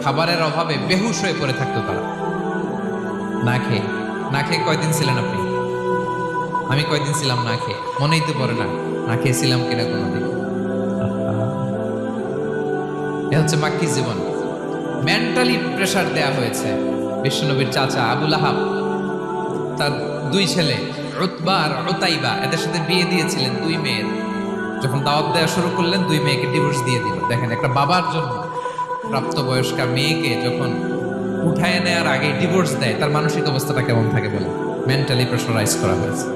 খাবারের অভাবে বেহুশ হয়ে পড়ে থাকতো তারা। না খেয়ে কয়দিন ছিলেন আপনি? আমি কয়দিন ছিলাম না খেয়ে? মনেই তো পড়ে না, না খেয়েছিলাম কিনা কোনোদিন। এ হচ্ছে মাক্কি জীবন। মেন্টালি প্রেসার দেয়া হয়েছে। বিশ্বনবীর চাচা আবু লাহাব তার 2 ছেলে উতবা আর উতাইবা, এদের সাথে বিয়ে দিয়েছিলেন 2 মেয়ের। যখন দাওয়াত দেওয়া শুরু করলেন, 2 মেয়েকে ডিভোর্স দিয়ে দিল। দেখেন, একটা বাবার জন্য প্রাপ্তবয়স্কা মেয়েকে যখন উঠায় নেওয়ার আগে ডিভোর্স দেয়, তার মানসিক অবস্থাটা কেমন থাকে বলে? মেন্টালি প্রেশারাইজ করা হয়েছে,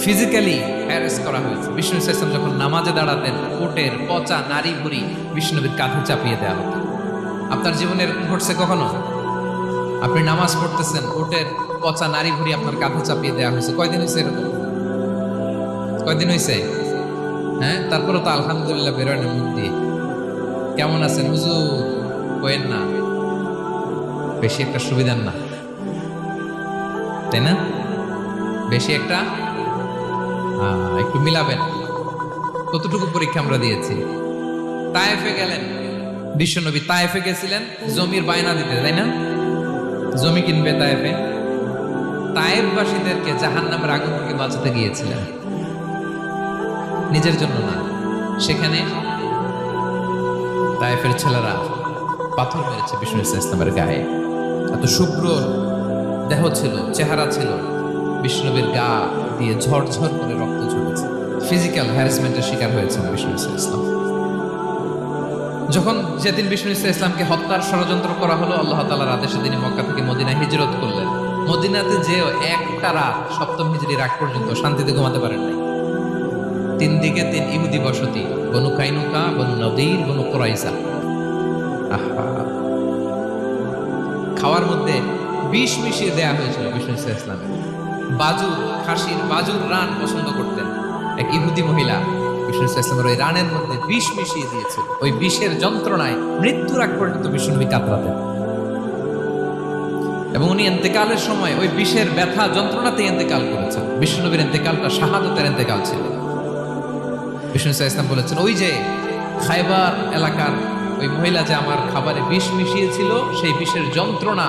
ফিজিক্যালি হ্যারাস করা হয়েছে। বিষ্ণু ইসলাম যখন নামাজে দাঁড়াতেন, কোটের পচা নারী ভুড়ি বিষ্ণুবীর কাঁধে চাপিয়ে দেওয়া হতো। আপনার জীবনে এরকম ঘটছে কখনো? আপনি নামাজ পড়তেছেন, কোটের পচা নারী ভুড়ি আপনার কাঁধে চাপিয়ে দেওয়া হয়েছে। কয়দিন হয়েছে এরকম? কয়দিন হয়েছে? হ্যাঁ, তারপরে তো আলহামদুলিল্লাহ বেরোয় না মুখ দিয়ে। কেমন আছেন হুজুর? কইেন না, বেশি একটা সুবিধার না, তাই না? বেশি একটা একটু মিলাবেন। কতটুকু পরীক্ষা আমরা দিয়েছি? তায়েফে গেলেন বিশ্বনবী, তায়েফে গেছিলেন জমির বায়না দিতে, তাই না? জমি কিনবে তায়েফে। তায়েফবাসীদেরকে জাহান্নামের আগুন থেকে বাঁচাতে গিয়েছিলেন, নিজের জন্য না। সেখানে তায়েফের ছেলেরা পাথর মেরেছে বিষ্ণু ইসলামের গায়ে। এত শুভ্র দেহ ছিল, চেহারা ছিল, বিষ্ণুবীর গা দিয়ে ঝরঝর করে রক্ত ঝরেছে। ফিজিক্যাল হ্যারাসমেন্টের শিকার হয়েছেন বিষ্ণু ইসলাম। যখন যেদিন বিষ্ণু ইসলামকে হত্যার ষড়যন্ত্র করা হলো, আল্লাহ তাআলার আদেশে তিনি মক্কা থেকে মদিনায় হিজরত করলেন। মদিনাতে যে একটা রাত, সপ্তম হিজরির আগ পর্যন্ত শান্তিতে ঘুমাতে পারেন নাই। 3 দিকে 3 ইহুদি বসতি, বনু কাইনুকা, বনু নদীর, বনু কুরাইজা। আহা, খাওয়ার মধ্যে বিষ মিশিয়ে দেয়া হয়েছিল বিষ্ণু ইসলামের। বাজুর, খাসির বাজুর রান পছন্দ করতেন। এক ইহুদি মহিলা বিষ্ণু ইসলামের ওই রানের মধ্যে বিষ মিশিয়ে দিয়েছিল। ওই বিষের যন্ত্রণায় মৃত্যুর আগ পর্যন্ত বিষ্ণুনবী কাতরাতেন, এবং উনি ইন্তেকালের সময় ওই বিষের ব্যথা যন্ত্রণাতে ইন্তেকাল করেছেন। বিষ্ণুনবীর ইন্তেকালটা শাহাদাতের ইন্তেকাল ছিল। বিষ্ণু ইসলাম বলেছেন, ওই যে খায়বার এলাকার ওই মহিলা যে আমার খাবারে বিষ মিশিয়েছিল, সেই বিষের যন্ত্রণা,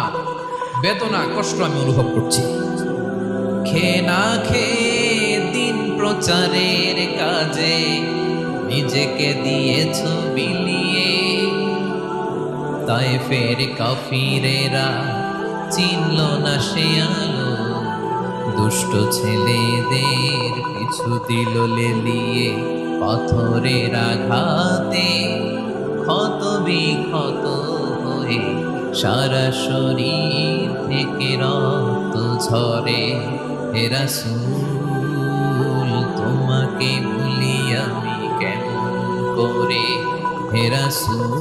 বেদনা, কষ্ট আমি অনুভব করছি। খেয়ে না খেয়ে দিন প্রচারের কাজে নিজেকে দিয়েছ বিলিয়ে, তায়েফের কাফিরেরা চিনল না সে আলো, দুষ্ট ছেলেদের পিছু দিল লেলিয়ে, পাথরের আঘাতে ক্ষত বিক্ষত হয়ে সারা শরীর থেকে রক্ত ঝরে। হে রাসূল তোমাকে ভুলি আমি কেমন করে, হে রাসূল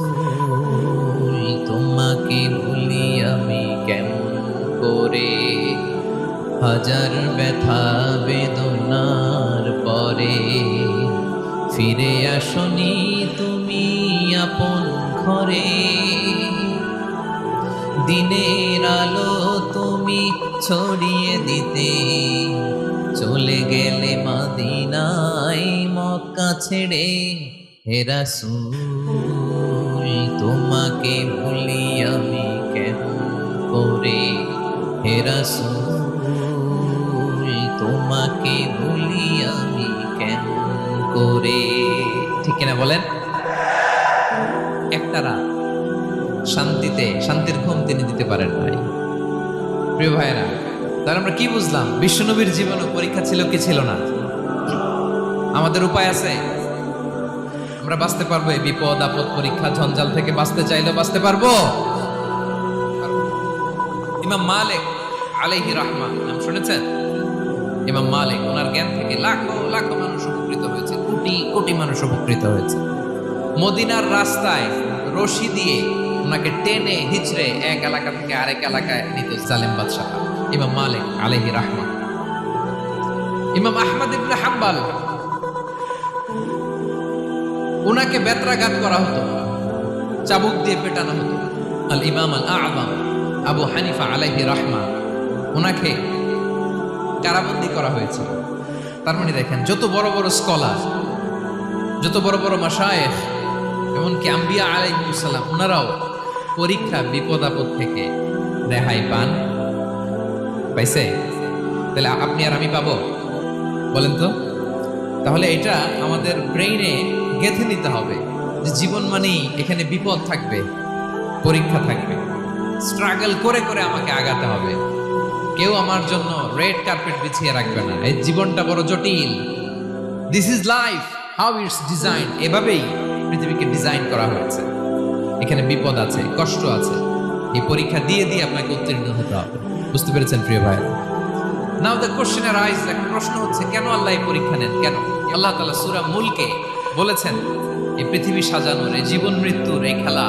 তোমাকে ভুলি আমি কেমন করে। হাজার ব্যথা বেদনার পরে ফিরে আসনি তুমি আপন ঘরে, দিনের আলো তুমি ছড়িয়ে দিতে চলে গেলে মদিনায় মক্কা ছেড়ে। হে রাসূল তোমাকে ভুলি আমি কেমন করে, হে রাসূল তোমাকে ভুলি আমি কেমন করে। ঠিক কিনা বলেন? একটা রাত শান্তিতে, শান্তির ঘুম তিনি দিতে পারেন নাই। প্রিয় ভাইরা, তাহলে আমরা কি বুঝলাম? বিশ্বনবীর জীবনে পরীক্ষা ছিল কি ছিল না? আমাদের উপায় আছে? আমরা বাঁচতে পারবো এই বিপদ আপদ পরীক্ষা ঝঞ্ঝাল থেকে? বাঁচতে চাইলেও বাঁচতে পারবো? ইমাম মালিক আলাইহি রাহমা নাম শুনেছেন? ইমাম মালিক, ওনার জ্ঞান থেকে লাখো লাখো মানুষ উপকৃত হয়েছে, কোটি কোটি মানুষ উপকৃত হয়েছে। মদিনার রাস্তায় রশি দিয়ে ওনাকে টেনে হিচড়ে এক এলাকা থেকে আরেক এলাকায় নিত জালেম বাদশাহ ইমাম মালিক আলাইহি রাহমা। ইমাম আহমদ ইবনে হাম্বল, ওনাকে বেত্রাঘাত করা হতো, চাবুক দিয়ে পেটানো হতো। আল ইমাম আল আযম আবু হানিফা আলাইহি রাহমা, ওনাকে কারাবন্দী করা হয়েছিল। তার মানে দেখেন, যত বড় বড় স্কলার, যত বড় বড় মাশায়েখ, এমনকি আম্বিয়া আলাইহিস সালাম, ওনারাও পরীক্ষা বিপদ আপদ থেকে রেহাই পান। পাইছে? তাহলে আপনি আর আমি পাবো? বলেন তো। তাহলে এটা আমাদের ব্রেইনে গেঁথে নিতে হবে যে জীবন মানেই এখানে বিপদ থাকবে, পরীক্ষা থাকবে, স্ট্রাগল করে করে আমাকে আগাতে হবে। কেউ আমার জন্য রেড কার্পেট বিছিয়ে রাখবে না। এই জীবনটা বড় জটিল। This is life, how it's design. এভাবেই পৃথিবীকে ডিজাইন করা হয়েছে। এখানে বিপদ আছে, কষ্ট আছে। এই পরীক্ষা দিয়ে দিয়ে আপনাকে উত্তীর্ণ হতে হবে। বুঝতে পেরেছেন প্রিয় ভাইরা? নাও দ্য কোশ্চেন আরাইজ, একটা প্রশ্ন হচ্ছে, কেন আল্লাহ এই পরীক্ষা নেন? কেন? আল্লাহ তাআলা সূরা মুলকে বলেছেন, এই পৃথিবী সাজানোর, এই জীবন মৃত্যুর এই খেলা,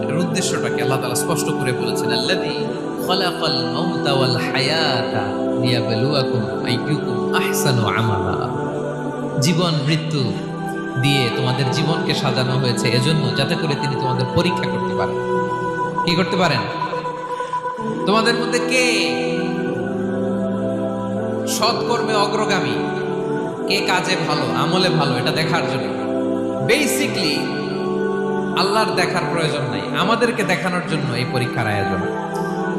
এর উদ্দেশ্যটাকে আল্লাহ তাআলা স্পষ্ট করে বলেছেন। আল্লাযী খালাকাল মাউতা ওয়াল হায়াতা লিয়াবলুয়াকুম আইয়ুকুম আহসানু আমালা। জীবন মৃত্যু দিয়ে তোমাদের জীবনকে সাজানো হয়েছে এজন্য, যাতে করে তিনি তোমাদের পরীক্ষা করতে পারেন। কি করতে পারেন? তোমাদের মধ্যে কে সৎকর্মে অগ্রগামী, কে কাজে ভালো, আমলে ভালো, এটা দেখার জন্য। বেসিকলি আল্লাহর দেখার প্রয়োজন নাই, আমাদেরকে দেখানোর জন্য এই পরীক্ষার আয়োজন।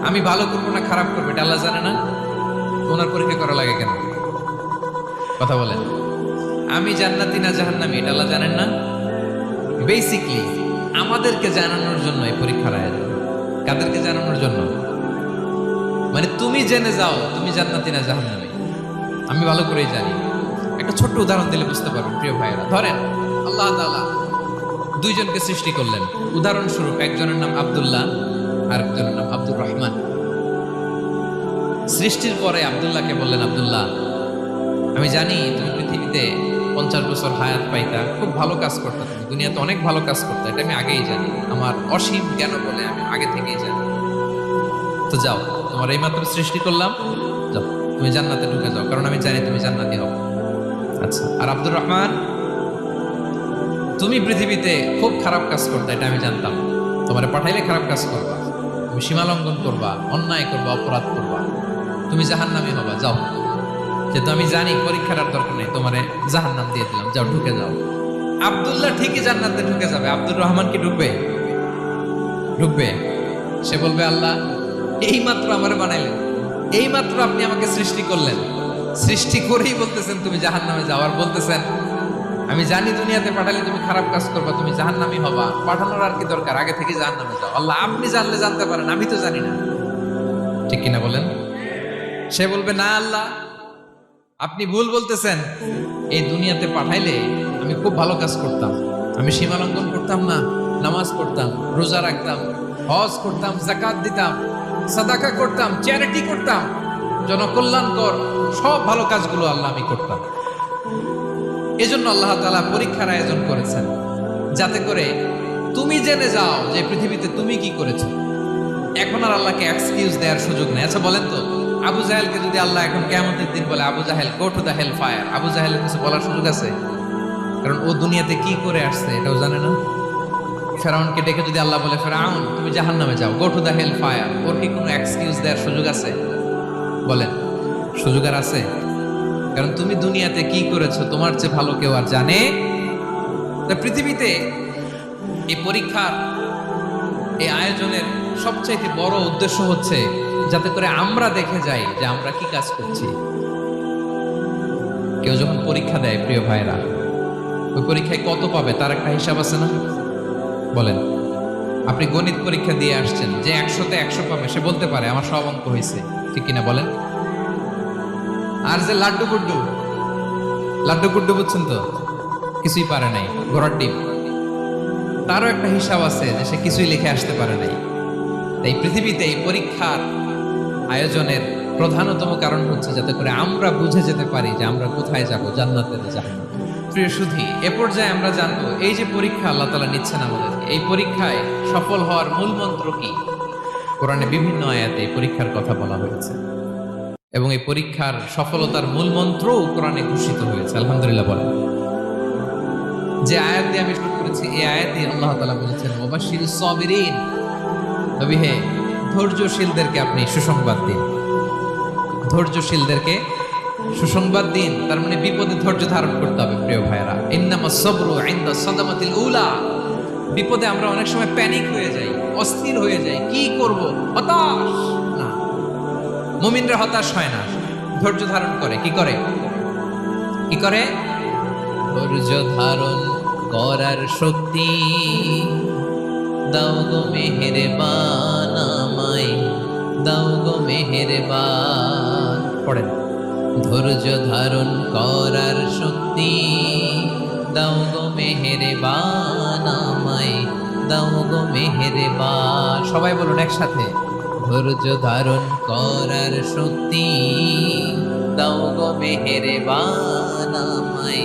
আমি ভালো করবো না খারাপ করবো এটা আল্লাহ জানে না? ওনার পরীক্ষা করা লাগে কেন? কথা বলেন। আমি জান্নাতি না জাহান্নামী এটা আল্লাহ জানেন না? বেসিকলি আমাদেরকে জানানোর জন্য এই পরীক্ষার আয়োজন। কাদেরকে জানানোর জন্য? মানে তুমি জেনে যাও তুমি জান্নাতি না জাহান্নামী। আমি ভালো করেই জানি। একটা ছোট্ট উদাহরণ দিলে বুঝতে পারবেন প্রিয় ভাইয়েরা। ধরেন আল্লাহ তাআলা দুইজনকে সৃষ্টি করলেন। উদাহরণস্বরূপ একজনের নাম আব্দুল্লাহ আর একজনের নাম আব্দুর রহমান। সৃষ্টির পরে আব্দুল্লাহকে বললেন, আব্দুল্লাহ আমি জানি তুমি পৃথিবীতে 50 বছর হায়াত পাইতা, খুব ভালো কাজ করতে, তুমি দুনিয়াতে অনেক ভালো কাজ করতে, এটা আমি আগেই জানি, আমার অসীম জ্ঞান বলে আমি আগে থেকেই জানি। তো যাও, তোমার এইমাত্র সৃষ্টি করলাম, যাও তুমি জান্নাতে ঢুকে যাও, কারণ আমি জানি তুমি জান্নাতি হবে। আচ্ছা, আর আব্দুর রহমান তুমি পৃথিবীতে খুব খারাপ কাজ করতে, এটা আমি জানতাম, তোমারে পাঠাইলে খারাপ কাজ করবা, তুমি সীমালঙ্ঘন করবা, অন্যায় করবা, অপরাধ করবা, তুমি জাহান্নামী হবা, যাও। যেহেতু আমি জানি পরীক্ষার আর দরকার নেই, তোমারে জাহান্নাম দিয়ে দিলাম, যাও ঢুকে যাও। আব্দুল্লাহ ঠিকই জান্নাতে ঢুকে যাবে, আব্দুর রহমান কি ঢুকবে? ঢুকবে। সে বলবে, আল্লাহ এইমাত্র আমারে বানাইলেন, এইমাত্র আপনি আমাকে সৃষ্টি করলেন, সৃষ্টি করেই বলতেছেন তুমি জাহান্নামে যাও, আর বলতেছেন আমি জানি দুনিয়াতে পাঠালে তুমি খারাপ কাজ করবা, তুমি জাহান্নামী হবা, পাঠানোর আর কি দরকার, আগে থেকে জাহান্নামে যাও। আল্লাহ আপনি জানলে জানতে পারেন, আমি তো জানি না। ঠিক কিনা বলেন? সে বলবে, না আল্লাহ আপনি ভুল বলতেছেন, এই দুনিয়াতে পাঠাইলে আমি খুব ভালো কাজ করতাম, আমি সীমালঙ্ঘন করতাম না, নামাজ পড়তাম, রোজা রাখতাম, হজ করতাম, যাকাত দিতাম, সাদাকা করতাম, চ্যারিটি করতাম, জনকল্যাণকর সব ভালো কাজগুলো আল্লাহ আমি করতাম। এজন্য আল্লাহ তাআলা পরীক্ষার আয়োজন করেছেন, যাতে করে তুমি জেনে যাও যে পৃথিবীতে তুমি কি করেছো। এখন আর আল্লাহকে এক্সকিউজ দেওয়ার সুযোগ নেই। আচ্ছা বলেন তো, আবু জাহেলকে যদি আল্লাহ এখন কিয়ামতের দিন বলে, Abu Jahl go to the hell fire, আবু জাহেলের কিছু বলার সুযোগ আছে? কারণ ও দুনিয়াতে কি করে আসছে এটাও জানে না। ফেরাউনকে ডেকে যদি আল্লাহ বলে, ফেরাউন তুমি জাহান্নামে যাও, go to the hell fire, ওর কি কোনো এক্সকিউজ দেওয়ার সুযোগ আছে? বলেন, সুযোগ আর আছে? কারণ তুমি দুনিয়াতে কি করেছো তোমার চেয়ে ভালো কেউ আর জানে? পৃথিবীতে এই পরীক্ষার এই আয়োজনের সবচাইতে বড় উদ্দেশ্য হচ্ছে যাতে করে আমরা দেখে যাই যে আমরা কি কাজ করছি। কেউ যখন পরীক্ষা দেয় প্রিয় ভাইরা, ওই পরীক্ষায় কত পাবে তার একটা হিসাব আছে না? বলেন, আপনি গণিত পরীক্ষা দিয়ে আসছেন, যে 100-তে 100 পাবে সে বলতে পারে আমার সব অঙ্ক হয়েছে, ঠিক কিনা বলেন? আর যে লাড্ডু গুড্ডু বুঝছেন তো, কিছুই পারে নাই, ঘোড়ার ডিম, তারও একটা হিসাব আছে যে সে কিছুই লিখে আসতে পারে নাই। তাই পৃথিবীতে এই পরীক্ষার আয়োজনের প্রধানতম কারণ হচ্ছে যাতে করে আমরা বুঝে যেতে পারি যে আমরা কোথায় যাব, জান্নাতে না জাহান্নামে। প্রিয় সুধী, এ পর্যায়ে আমরা জানবো এই যে পরীক্ষা আল্লাহ তাআলা নিচ্ছেন আমাদেরকে, এই পরীক্ষায় সফল হওয়ার মূল মন্ত্র কি। কোরআনে বিভিন্ন আয়াতে এই পরীক্ষার কথা বলা হয়েছে এবং এই পরীক্ষার সফলতার মূল মন্ত্রও কোরআনে ঘোষিত হয়েছে। আলহামদুলিল্লাহ বলেন। যে আয়াত দিয়ে আমি শুরু করেছি, এই আয়াতে আল্লাহ তাআলা বলেছেন, ওয়াবাশশিরিস সাবিরিন, নবী হে ধৈর্যশীলদেরকে আপনি সুসংবাদ দিন, ধৈর্যশীলদেরকে সুসংবাদ দিন। তার মানে বিপদে ধৈর্য ধারণ করতে হবে প্রিয় ভাইরা। ইন্নামাস সাবরু ইনদা সাদামাতিল উলা, বিপদে আমরা অনেক সময় প্যানিক হয়ে যাই, অস্থির হয়ে যাই, কি করব, হতাশ না। মুমিনরা হতাশ হয় না, ধৈর্য ধারণ করে। কি করে? ধৈর্য ধারণ করার শক্তি দাও গো মেহেরবান আমায়, দাও গো মেহেরবান। পড়েন, ধৈর্য ধারণ করার শক্তি দাও গো মেহেরবান আমায়, দাও গো মেহেরবান। সবাই বলুন একসাথে, ধৈর্য ধারণ করার শক্তি দাও গো মেহেরবান আমায়,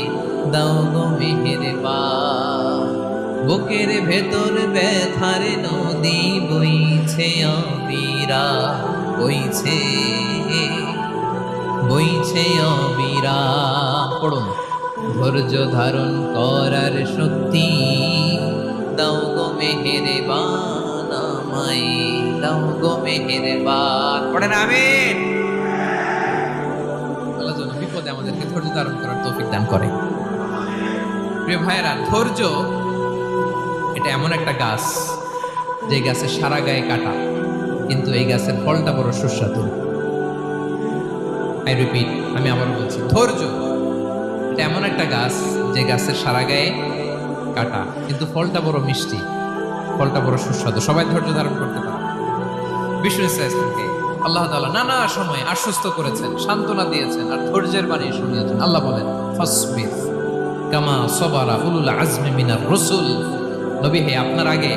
দাও গো মেহেরবান। বুকের ভেতর ব্যথার নদী বইছে অবিরা, বইছে অবিরা। পড়ুন, ধৈর্য ধারণ করার শক্তি দাও গো মেহেরবান আমায়, দাও গো মেহেরবান। পড়েন আমিন। আল্লাহ যেন বিপদে আমাদেরকে ধৈর্য ধারণ করার তৌফিক দান করে। প্রিয় ভাইয়েরা, ধৈর্য এটা এমন একটা গাছ যে গাছের সারা গায়ে কাটা, কিন্তু এই গাছের ফলটা বড় সুস্বাদু। আই রিপিট, আমি আবার বলছি, ধৈর্য এটা এমন একটা গাছ যে গাছের সারা গায়ে কাটা, কিন্তু ফলটা বড় মিষ্টি, ফলটা বড় সুস্বাদু। সবাই ধৈর্য ধারণ করতে পারে। বিষ্ণু ইসলামকে আল্লাহ তাআলা নানা সময় আশ্বস্ত করেছেন, সান্ত্বনা দিয়েছেন, আর ধৈর্যের বাণী শুনিয়েছেন। আল্লাহ বলেন, ফাসবির কামা সবারা উলুল আজমি মিনার রাসূল। নবী হে, আপনার আগে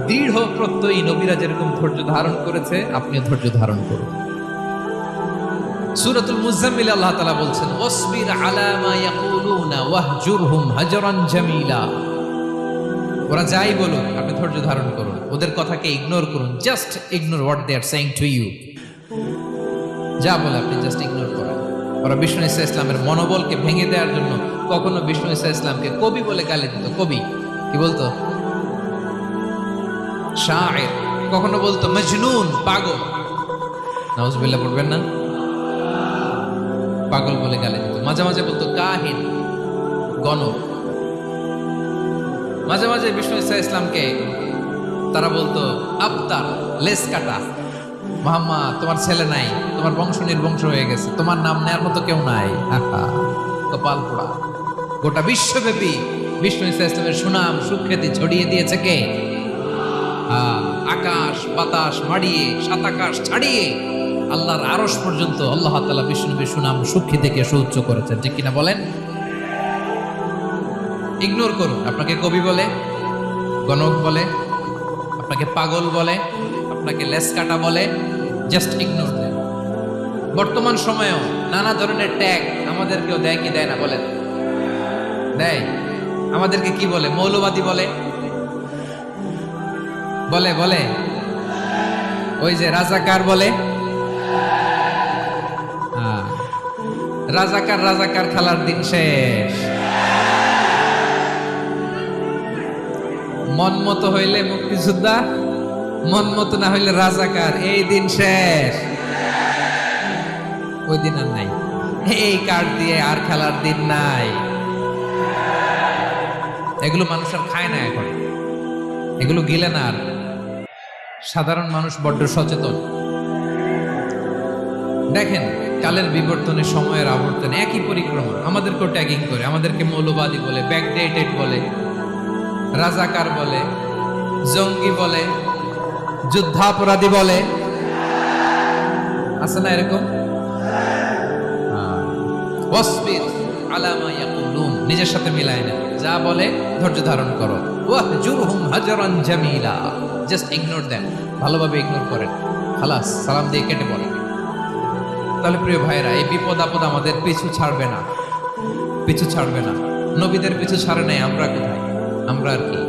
দৃঢ় প্রত্যয়ী নবীরা যেরকম ধৈর্য ধারণ করেছে, আপনিও ধৈর্য ধারণ করুন। সূরাতুল মুজাম্মিল আল্লাহ তাআলা বলছেন, ওয়াসবির আলা মা ইয়াকুলুনা ওয়াহজুরহুম হাজরান জামিলা। ওরা যাই বলুক, আপনি ধৈর্য ধারণ করুন, ওদের কথাকে ইগনোর করুন। Just ignore what they are saying to you. যা বলে আপনি জাস্ট ইগনোর করেন। ওরা বিষ্ণু ঈসা ইসলামের মনোবলকে ভেঙে দেওয়ার জন্য কখনো বিষ্ণু ঈসা ইসলামকে কবি বলে গালি দিত। কবি কি বলতো? শায়ের। কখনো বলতো মজনুন, পাগল। নাউজুবিল্লাহ পড়বেন না? পাগল বলে গালি দিত। মাঝে মাঝে বলতো কাহিন, গণক। মাঝে মাঝে বিষ্ণু ঈসা ইসলামকে তারা বলতো আবতার, লেস কাটা। মুহাম্মদ, তোমার ছেলে নাই, তোমার বংশ নির্বংশ হয়ে গেছে, তোমার নাম নেয়ার মতো কেউ নাই। কপাল পোড়া। গোটা বিশ্বব্যাপী বিষ্ণু ঈসা ইসলামের সুনাম সুখ্যাতি ছড়িয়ে দিয়েছে কে? আকাশ বাতাস মাড়িয়ে, সাত আকাশ ছাড়িয়ে আল্লাহর আরশ পর্যন্ত আল্লাহ তাআলা বিষ্ণু নবীর সুনাম সুখ্যাতিকে সুউচ্চ করেছেন। ঠিক কিনা বলেন? ইগনোর করুন। আপনাকে কবি বলে, গণক বলে, আপনাকে পাগল বলে, আপনাকে লেস কাটা বলে, জাস্ট ইগনোর দেন। বর্তমান সময়েও নানা ধরনের ট্যাগ আমাদেরকেও দেয় কি দেয় না বলেন? দেয়। আমাদেরকে কি বলে? মৌলবাদী বলে, বলে বলে ওই যে রাজাকার বলে। রাজাকার রাজাকার খেলার দিন শেষ। মন মতো হইলে মুক্তিযোদ্ধা, মন মতো না হইলে রাজাকার, এই দিন শেষ। ওই দিন আর নাই। এই কার্ড দিয়ে আর খেলার দিন নাই। এগুলো মানুষ আর খায় না এখন, এগুলো গিলে না আর। সাধারণ মানুষ বড্ড সচেতন। দেখেন, কালের বিবর্তনে, সময়ের আবর্তনে একই পরিক্রমা আমাদেরকেও ট্যাগিং করে। আমাদেরকে মৌলবাদী বলে, ব্যাকডেটেড বলে, রাজাকার বলে, জঙ্গি বলে, যুদ্ধাপরাধী বলে। আছে না এরকম? ওয়াসবির আলা মা ইয়াকুলুন, নিজের সাথে মিলায় না। যা বলে ধৈর্য ধারণ করো। ওয়াহজুরহুম হাজরান জামিলা, জাস্ট ইগনোর দেন, ভালোভাবে ইগনোর করেন। খালাস, সালাম দিয়ে কেটে পড়েন। তাহলে প্রিয় ভাইরা, এই বিপদ আপদ আমাদের পিছু ছাড়বে না, পিছু ছাড়বে না। নবীদের পিছু ছাড়ে নাই, আমরা কোথায়? আমরা আর কি?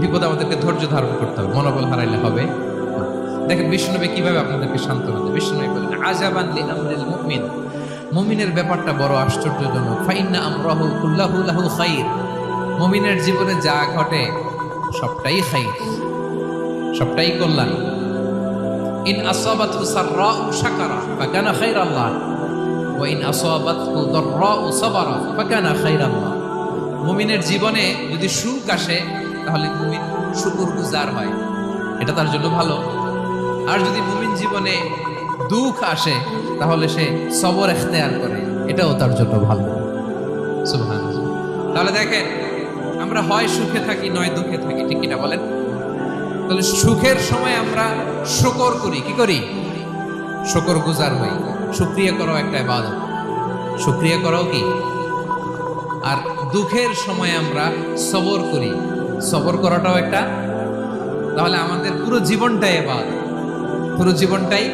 বিপদ আমাদেরকে ধৈর্য ধারণ করতে হবে, মনোবল হারাইলে হবে না। দেখেন বিষ্ণুনবী কিভাবে আপনাদেরকে সান্ত্বনা দেয়। বিষ্ণুনবী বলেন, আজাবান লিআমরিল মুমিন, মুমিনের ব্যাপারটা বড় আশ্চর্যজনক। ফাইন্না আমরাহু কুল্লাহু লাহু খাইর, মুমিনের জীবনে যা ঘটে সবটাই খাইর, সবটাই কল্যাণ। ইন আসাবাতহু সাররাউ শাকারা ফাকানা খাইরাল্লাহ ওয়া ইন আসাবাতহু দাররাউ সাবারা ফাকানা খাইরাল্লাহ। মুমিনের জীবনে যদি সুখ আসে তাহলে মুমিন শুকরগুজার হয়, এটা তার জন্য ভালো। আর যদি মুমিন জীবনে দুঃখ আসে তাহলে সে সবর ইখতিয়ার করে, এটাও তার জন্য ভালো। সুবহানাল্লাহ। তাহলে দেখেন, আমরা হয় সুখে থাকি নয় দুঃখে থাকি, ঠিক কিনা বলেন? তাহলে সুখের সময় আমরা শুকর করি, কি করি? শুকরগুজার হই। শুকরিয়া করাও একটা ইবাদত, শুকরিয়া করাও কি? আর দুঃখের সময় আমরা সবর করি, সবর করাটাও একটা। তাহলে আমাদের পুরো জীবনটাই ইবাদত, পুরো জীবনটাই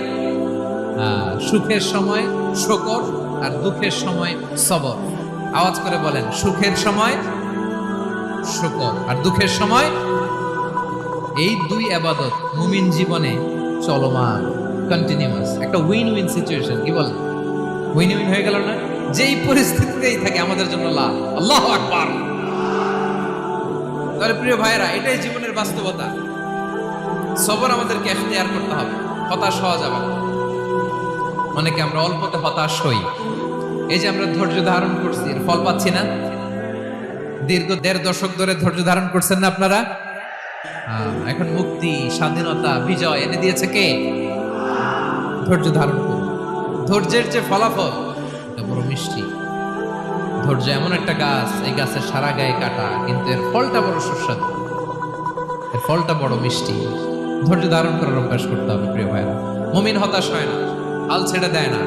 সুখের সময় শুকর আর দুঃখের সময় সবর। আওয়াজ করে বলেন, সুখের সময় শুকর আর দুঃখের সময়। এই দুই ইবাদত মুমিন জীবনে চলমান, কন্টিনিউয়াস, একটা উইন উইন সিচুয়েশন। কি বলেন? উইন উইন হয়ে গেল না? যেই পরিস্থিতিতেই থাকে আমাদের জন্য লাভ। আল্লাহু আকবার। তাহলে প্রিয় ভাইয়েরা, এটাই জীবনের বাস্তবতা। সবর আমাদেরকে ইখতিয়ার করতে হবে, হতাশ হওয়া যাবে না। অনেকে আমরা অল্পতে হতাশ হই, এই যে আমরা ধৈর্য ধারণ করছি, এর ফল পাচ্ছি না? দীর্ঘ 1.5 দশক ধরে ধৈর্য ধারণ করছেন না আপনারা? এখন মুক্তি, স্বাধীনতা, বিজয় এনে দিয়েছে কে? ধৈর্য ধারণ করুন। ধৈর্যের যে ফলাফল এটা বড় মিষ্টি। ধৈর্য এমন একটা গাছ, এই গাছের সারা গায়ে কাটা, কিন্তু এর ফলটা বড় সুস্বাদু, এর ফলটা বড় মিষ্টি। ধৈর্য ধারণ করার অভ্যাস করতে হবে প্রিয় ভাইরা। মুমিন হতাশ হয় না, হাল ছেড়ে দেয় না।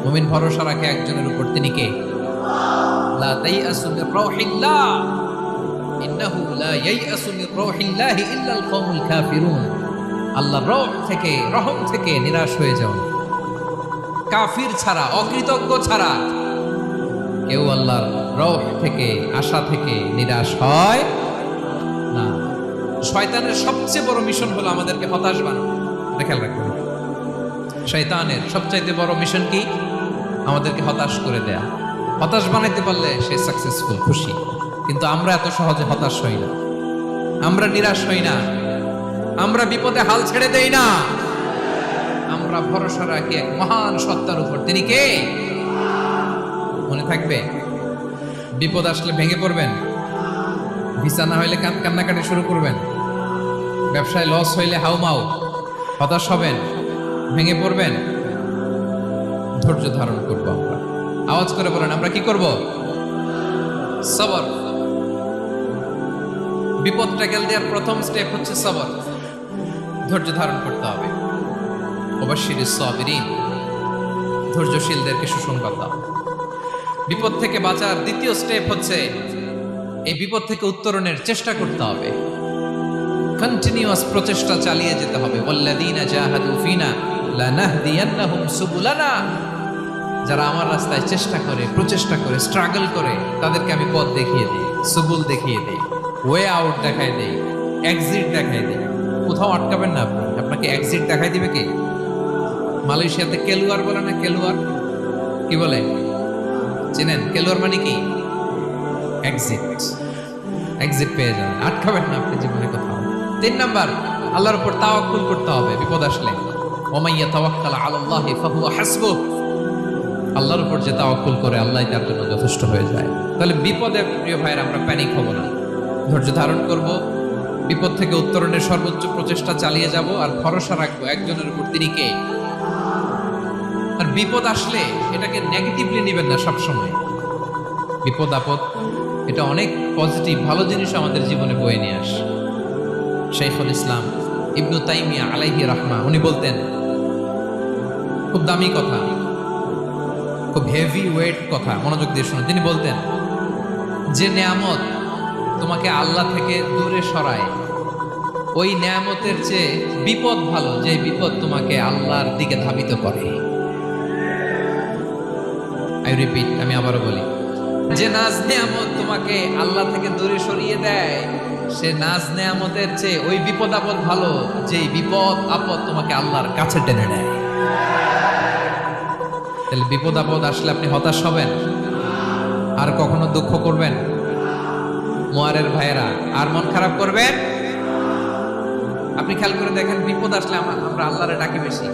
মুমিন ভরসা রাখে একজনের উপর, তিনি কে? লা তাইয়াসু মির রাউহিল্লাহ ইন্নাহু লা ইয়াইয়াসু মির রাউহিল্লাহি ইল্লাল কওমুল কাফিরুন। আল্লাহর রহ থেকে, রহম থেকে নিরাশ হয়ে যাও। কাফির ছাড়া, অকৃতজ্ঞ ছাড়া কেউ আল্লাহর রহ থেকে, আশা থেকে নিরাশ হয় না। শয়তানের সবচেয়ে বড় মিশন হলো আমাদেরকে হতাশ বানানো। এটা খেয়াল রাখবেন। শয়তানের সবচাইতে বড় মিশন কি? আমাদেরকে হতাশ করে দেয়া। হতাশ বানাইতে পারলে সে সাকসেসফুল, খুশি। কিন্তু আমরা এত সহজে হতাশ হই না, আমরা নিরাশ হই না, আমরা বিপদে হাল ছেড়ে দেই না। আমরা ভরসা রাখি এক মহান সত্তার উপর, তিনি কে? মনে থাকবে, বিপদ আসলে ভেঙে পড়বেন, ভিসা না হইলে কান্নাকাটি শুরু করবেন, ব্যবসায় লস হইলে হাউমাউ, হতাশ হবেন, ভেঙে পড়বেন। ধৈর্য ধারণ করবো আমরা। আওয়াজ করে বলেন, আমরা কি করব? সবর। বিপদ ট্যাকেল দেওয়ার প্রথম স্টেপ হচ্ছে সবর। ধৈর্য ধারণ করতে হবে। অবশ্যই সাবিরিন, ধৈর্যশীলদেরকে সুসংবাদ দাও। বিপদ থেকে বাঁচার দ্বিতীয় স্টেপ হচ্ছে এই বিপদ থেকে উত্তরণের চেষ্টা করতে হবে। কন্টিনিউয়াস প্রচেষ্টা চালিয়ে যেতে হবে। ওয়াল্লাযীনা জাহাদু ফিনা লানাহদিয়ান্নাহুম সুবুলানা। যারা আমার রাস্তায় চেষ্টা করে, প্রচেষ্টা করে, স্ট্রাগল করে, তাদেরকে আমি পথ দেখিয়ে দিই, সুবুল দেখিয়ে দিই, ওয়ে আউট দেখাই দিই, এক্সিট দেখাই দিই। কোথাও আটকাবেন না আপনি, আপনাকে এক্সিট দেখাই দিবে কে? মালয়েশিয়াতে কেলুয়ার বলে না? কেলুয়ার কি বলে চেনেন? কেলুয়ার মানে কি? এক্সিট। এক্সিট পেয়ে যান, আটকাবেন না আপনি জীবনে কোথাও। 3 নাম্বার, আল্লাহর উপর তাওয়াক্কুল করতে হবে বিপদ আসলে। ওমাইয়া তাওয়াক্কাল আলাল্লাহি ফাহুয়া হাসবুহ। আল্লাহর উপর যে তাওয়াক্কুল করে, আল্লাহই তার জন্য যথেষ্ট হয়ে যায়। তাহলে বিপদে প্রিয় ভাইয়ের আমরা প্যানিক হব না, ধৈর্য ধারণ করব, বিপদ থেকে উত্তরণের সর্বোচ্চ প্রচেষ্টা চালিয়ে যাব, আর ভরসা রাখবো একজনের উপর, তিনি কে? আর বিপদ আসলে এটাকে নেগেটিভলি নেবেন না সবসময়। বিপদ আপদ এটা অনেক পজিটিভ, ভালো জিনিস আমাদের জীবনে বয়ে নিয়ে আসে। শাইখুল ইসলাম ইবনু তাইমিয়া আলাইহি রাহমা, উনি বলতেন, খুব দামি কথা, খুব হেভি ওয়েট কথা, মনোযোগ দিয়ে শুনুন। তিনি বলতেন, যে নেয়ামত তোমাকে আল্লাহ থেকে দূরে সরায়, ওই নেয়ামতের চেয়ে বিপদ ভালো, যে বিপদ তোমাকে আল্লাহর দিকে ধাবিত করে। আই রিপিট, আমি আবারও বলি, যে নাজ নেয়ামত তোমাকে আল্লাহ থেকে দূরে সরিয়ে দেয়, সে নাজ নেয়ামতের চেয়ে ওই বিপদ আপদ ভালো, যে বিপদ আপদ তোমাকে আল্লাহর কাছে টেনে নেয়। তাহলে বিপদ আপদ আসলে আপনি হতাশ হবেন, আর কখনো দুঃখ করবেন? মোয়ারের ভাইয়েরা, আর মন খারাপ করবেন? আপনি খেয়াল করে দেখেন, বিপদ আসলে আমরা আল্লাহরে ডাকি বেশি।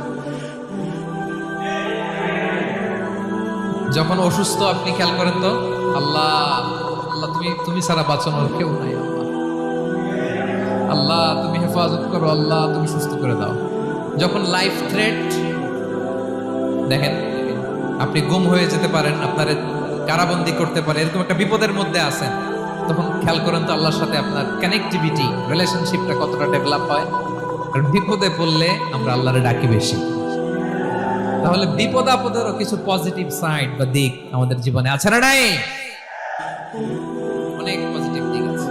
যখন অসুস্থ আপনি খেয়াল করেন তো, আল্লাহ আল্লাহ তুমি ছাড়া বাঁচানোর কেউ নাই, আল্লাহ তুমি হেফাজত করো, আল্লাহ তুমি সুস্থ করে দাও। যখন লাইফ থ্রেট, দেখেন আপনি গুম হয়ে যেতে পারেন, আপনার কারাবন্দি করতে পারে, এরকম একটা বিপদের মধ্যে আছেন, তখন খেয়াল করেন তো আল্লাহর সাথে আপনার কানেক্টিভিটি, রিলেশনশিপটা কতটা ডেভেলপ হয়। কারণ বিপদে পড়লে আমরা আল্লাহরে ডাকি বেশি। তাহলে বিপদ আপদেরও কিছু পজিটিভ সাইড বা দিক আমাদের জীবনে আছে না নাই? অনেক পজিটিভ দিক আছে,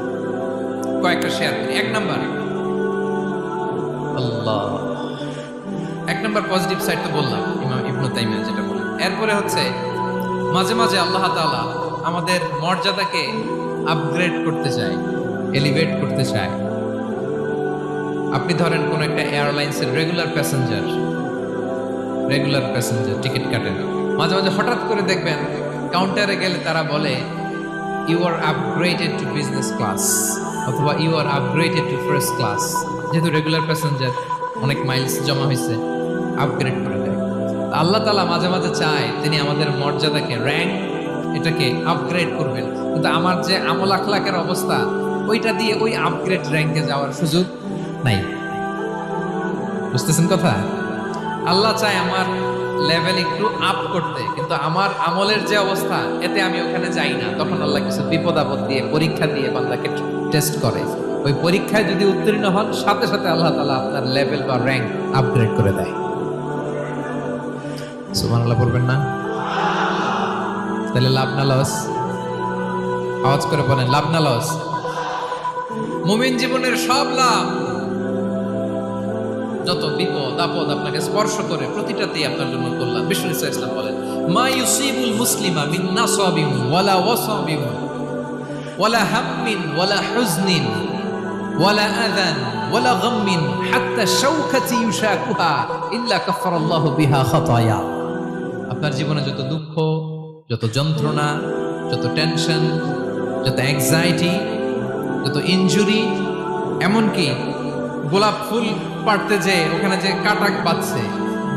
কয়েকটা শেয়ার করি। 1 নাম্বার, আল্লাহ 1 নাম্বার পজিটিভ সাইড তো বললাম, ইমাম ইবনু তাইমিয়া যেটা বললেন। এরপরে হচ্ছে মাঝে মাঝে আল্লাহ তাআলা আমাদের মর্যাদাকে আপগ্রেড করতে চায়, এলিভেট করতে চায়। আপনি ধরেন কোন একটা এয়ারলাইন্সের রেগুলার প্যাসেঞ্জার টিকিট কাটেন, মাঝে মাঝে হঠাৎ করে দেখবেন কাউন্টারে গেলে তারা বলে, you are upgraded to business class, অথবা you are upgraded to first class. যেহেতু রেগুলার প্যাসেঞ্জার, অনেক মাইলস জমা হয়েছে, আপগ্রেড করে দেয়। আল্লাহ তাআলা মাঝে মাঝে চায় তিনি আমাদের মর্যাদাকে, র্যাঙ্ক এটাকে আপগ্রেড করবেন, কিন্তু আমার যে আমল আখলাকের অবস্থা ওইটা দিয়ে ওই আপগ্রেড র্যাঙ্কে যাওয়ার সুযোগ নাই। বুঝতেছেন কথা? আল্লাহ চায় আমার লেভেল একটু আপ করতে, কিন্তু আমার আমলের যে অবস্থা এতে আমি ওখানে যাই না। তখন আল্লাহ কিছু বিপদ আপদ দিয়ে, পরীক্ষা দিয়ে বান্দাকে টেস্ট করে। ওই পরীক্ষায় যদি উত্তীর্ণ হন, সাথে সাথে আল্লাহ তাআলা আপনার লেভেল বা র্যাঙ্ক আপগ্রেড করে দেয়। সুবহানাল্লাহ পড়বেন না? তাহলে লাভ না লস? আওয়াজ করে বলেন, লাভ না লস? মুমিন জীবনের সব লাভ। যত বিপদ আপদ আপনাকে স্পর্শ করে প্রতিটাতেই আপনার জন্য কল্যাণ। বিষ্ণু ইসলাম বলেন, মা ইউসিবুল মুসলিমা মিন নাসাবিন ওয়ালা ওয়াসাবিন ওয়ালা হাম্মিন ওয়ালা হুজনিন ওয়ালা আযান ওয়ালা গাম্মিন হাত্তা শাওকাতি ইউশাকুহা ইল্লা কাফারাল্লাহু বিহা খাতায়া। আপনার জীবনে যত দুঃখ, যত যন্ত্রণা, যত টেনশন, যত অ্যাংজাইটি, যত ইনজুরি, এমনকি গোলাপ ফুল পাড়তে যে ওখানে যে কাটা বাঁধছে,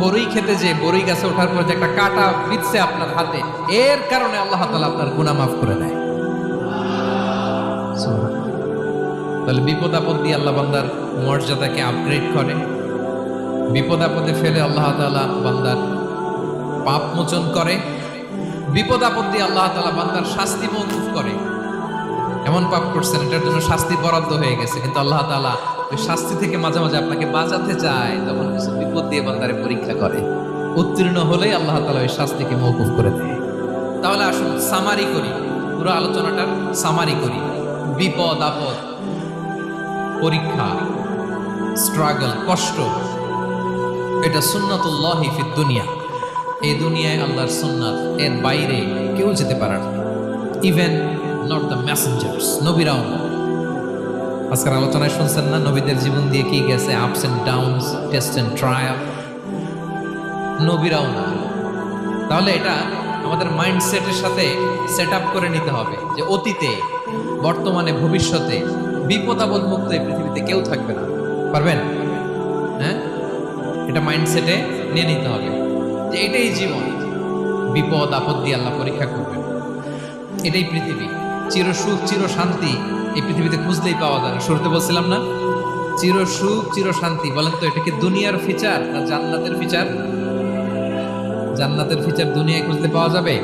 বড়ই খেতে যে বড়ই গাছে ওঠার পর যে একটা কাটা বিঁধছে আপনার হাতে, এর কারণে আল্লাহ তাআলা আপনার গুনাহ মাফ করে দেয়। তাহলে বিপদ আপদ দিয়ে আল্লাহ বান্দার মর্যাদাকে আপগ্রেড করে। বিপদ আপদে ফেলে আল্লাহ তাআলা বান্দার পাপ মোচন করে। বিপদ আপদ দিয়ে আল্লাহ তাআলা বান্দার শাস্তি মওকুফ করে। এমন পাপ করছেন এটার জন্য শাস্তি বরাদ্দ হয়ে গেছে, কিন্তু আল্লাহ তাআলা ওই শাস্তি থেকে মাঝে মাঝে আপনাকে বাঁচাতে চায়, তখন কিছু বিপদ দিয়ে বান্দারে পরীক্ষা করে। উত্তীর্ণ হলেই আল্লাহ তাআলা ওই শাস্তিকে মওকুফ করে দেয়। তাহলে আসুন সামারি করি, পুরো আলোচনাটার সামারি করি। বিপদ আপদ, পরীক্ষা, স্ট্রাগল, কষ্ট, এটা সুন্নাতুল্লাহি ফিদ দুনিয়া। এই দুনিয়ায় আল্লাহর সুন্নাত, এর বাইরে কেউ যেতে পারে না, ইভেন নট দ্য মেসেঞ্জার্স, নবীরাও না। আজকের আলোচনায় শুনছেন না নবীদের জীবন দিয়ে কি গেছে, ups and downs, test and trial, নবীরাও না। তাহলে এটা আমাদের মাইন্ডসেটের সাথে সেট আপ করে নিতে হবে যে অতীতে, বর্তমানে, ভবিষ্যতে বিপদ আপদ মুক্ত এই পৃথিবীতে কেউ থাকবে না। পারবেন? হ্যাঁ, এটা মাইন্ডসেটে নিয়ে নিতে হবে যে এটাই জীবন, বিপদ আপদ দিয়ে আল্লাহ পরীক্ষা করবেন। এটাই পৃথিবী। চির সুখ চির শান্তি এই পৃথিবীতে খুঁজলেই পাওয়া যায় না। শুরুতে বলছিলাম না, চির সুখ চির শান্তি। বলেন তো এটা কি দুনিয়ার ফিচার না জান্নাতের ফিচার? জান্নাতের ফিচার দুনিয়ায় খুঁজলে পাওয়া যাবে?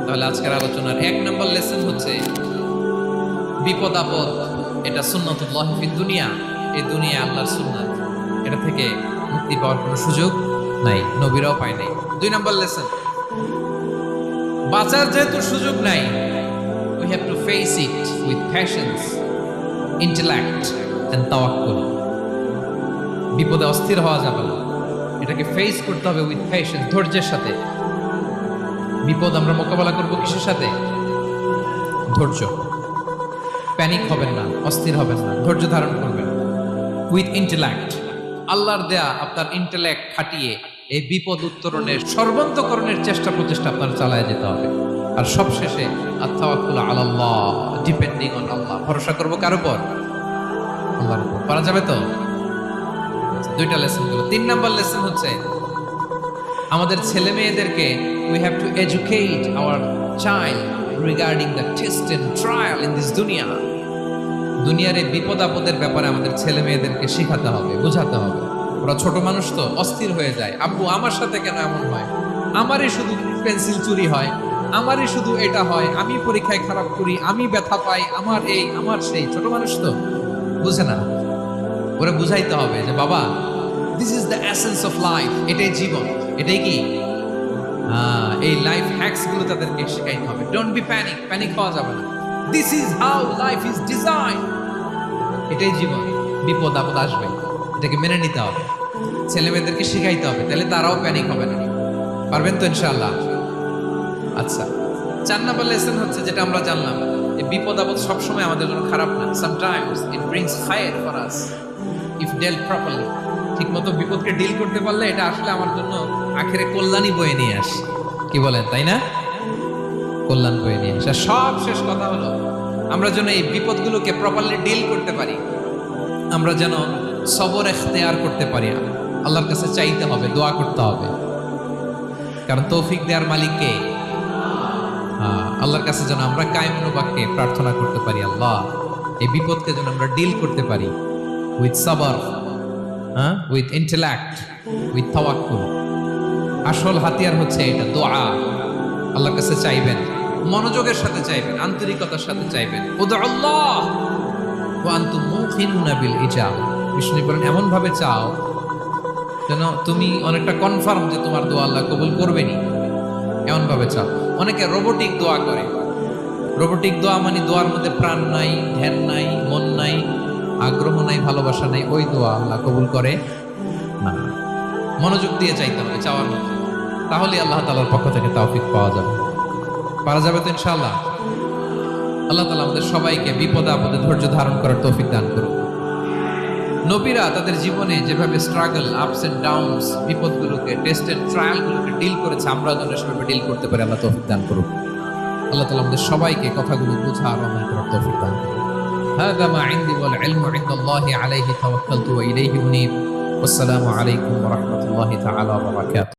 তাহলে আজকের আলোচনার 1 নম্বর লেসন হচ্ছে বিপদ আপদ এটা সুন্নাতুল্লাহ ফিদ দুনিয়া। এই দুনিয়া আল্লাহর সুন্নাত, এটা থেকে মুক্তি পাওয়ার কোনো সুযোগ নাই, নবীরাও পায় নাই। 2 নম্বর লেসন, বাঁচার যেহেতু সুযোগ নাই, we have to face it with patience, intellect and tawakkul. বিপদে অস্থির হওয়া যাবে না, এটাকে ফেস করতে হবে উইথ পেশেন্স, ধৈর্যের সাথে। বিপদ আমরা মোকাবেলা করব কিসের সাথে? ধৈর্য। প্যানিক হবেন না, অস্থির হবেন না, ধৈর্য ধারণ করবেন উইথ ইন্টেলেক্ট। আল্লাহর দেয়া আপনার ইন্টেলেক্ট খাটিয়ে এই বিপদ উত্তরণের সর্বান্তকরণের চেষ্টা প্রচেষ্টা আপনার চালায় যেতে হবে। আর সবশেষে আত-তাওয়াক্কুল আলাল্লাহ, ডিপেন্ডিং অন আল্লাহ, ভরসা করব কার উপর? আল্লাহর উপর। পারা যাবে তো? 2টা লেসন গুলো। 3 নাম্বার লেসন হচ্ছে আমাদের ছেলে মেয়েদেরকে we have to educate our child regarding the test and trial in this dunya. দুনিয়ার এই বিপদ আপদের ব্যাপারে আমাদের ছেলে মেয়েদেরকে শেখাতে হবে, বোঝাতে হবে। ওরা ছোট মানুষ তো অস্থির হয়ে যায়, আব্বু আমার সাথে কেন এমন হয়, আমারই শুধু পেন্সিল চুরি হয়, আমারই শুধু এটা হয়, আমি পরীক্ষায় খারাপ করি, আমি ব্যথা পাই, আমার এই আমার সেই। ছোট মানুষ তো বুঝে না। ওরা বুঝাইতে হবে যে বাবা, this is the essence of life, এটাই জীবন। এটাই কি এই লাইফ হ্যাকস গুলো তাদেরকে শেখাইতে হবে। ডোন্ট বি প্যানিক, প্যানিক হওয়া যাবে না। This is how life is design, এটাই জীবন। বিপদ আপদ আসবে, এটাকে মেনে নিতে হবে, ছেলে মেয়েদেরকে শিখাইতে হবে, তাহলে তারাও প্যানিক হবে না। পারবেন তো ইনশাআল্লাহ? আচ্ছা, 4 নাম্বার লেসন হচ্ছে যেটা আমরা জানলাম, এই বিপদ আপদ সবসময় আমাদের জন্য খারাপ না। Sometimes it brings khair for us if dealt properly. ঠিক মতো বিপদকে ডিল করতে পারলে এটা আসলে আমার জন্য আখেরে কল্যাণই বয়ে নিয়ে আসে। কি বলেন, তাই না? কল্যাণ বয়ে নিয়ে আসে। সব শেষ কথা হলো আমরা যেন এই বিপদগুলোকে প্রপারলি ডিল করতে পারি, আমরা যেন সবর এখতিয়ার করতে পারি, আল্লাহর কাছে চাইতে হবে, দোয়া করতে হবে, কারণ তৌফিক দেওয়ার মালিক কে? আল্লাহর কাছে যেন আমরা কায়মনোবাক্যে প্রার্থনা করতে পারি, আল্লাহ এই বিপদকে যেন আমরা ডিল করতে পারি উইথ সাবর, উইথ ইন্টেলেক্ট, উইথ তাওয়াক্কুল। আসল হাতিয়ার হচ্ছে এটা, দোয়া। আল্লাহর কাছে চাইবেন, মনোযোগের সাথে চাইবেন, আন্তরিকতার সাথে চাইবেন। উদউল্লাহ ওয়া আনতুম মুকিনুনা বিল ইজাবা। বিষ্ণু বলেন এমন ভাবে চাও যেন তুমি অনেকটা কনফার্ম যে তোমার দোয়া আল্লাহ কবুল করবেনই, এমন ভাবে চাও। অনেকে রোবোটিক দোয়া করে। রোবোটিক দোয়া মানে দোয়ার মধ্যে প্রাণ নাই, ধ্যান নাই, মন নাই, আগ্রহ নাই, ভালোবাসা নাই। ওই দোয়া আল্লাহ কবুল করে না। মনোযোগ দিয়ে চাইতে হবে চাওয়ার মতো, তাহলে আল্লাহ তাআলার পক্ষ থেকে তৌফিক পাওয়া যাবে। পারা যাবে তো ইনশাআল্লাহ। আল্লাহ তাআলা আমাদের সবাইকে বিপদে আপদে ধৈর্য ধারণ করার তৌফিক দান করুন। নবীরা তাদের জীবনে যেভাবে স্ট্রাগল, আপস এন্ড ডাউনস, বিপদগুলোকে, টেস্ট এন্ড ট্রায়ালগুলোকে ডিল করেছে, আমরা যেন সেভাবে ডিল করতে পারি। আল্লাহ তৌফিক দান করুন। আল্লাহ তাআলা আমাদের সবাইকে কথাগুলো বোঝা আর আমল করার তৌফিক দান করুন। হাযা মা ইনদি ওয়াল ইলমু ইনদাল্লাহি আলাইহি তাওয়াক্কালতু ওয়া ইলাইহি উনীব। আসসালামু আলাইকুম ওয়া রাহমাতুল্লাহি তাআলা ওয়া বারাকাতুহু।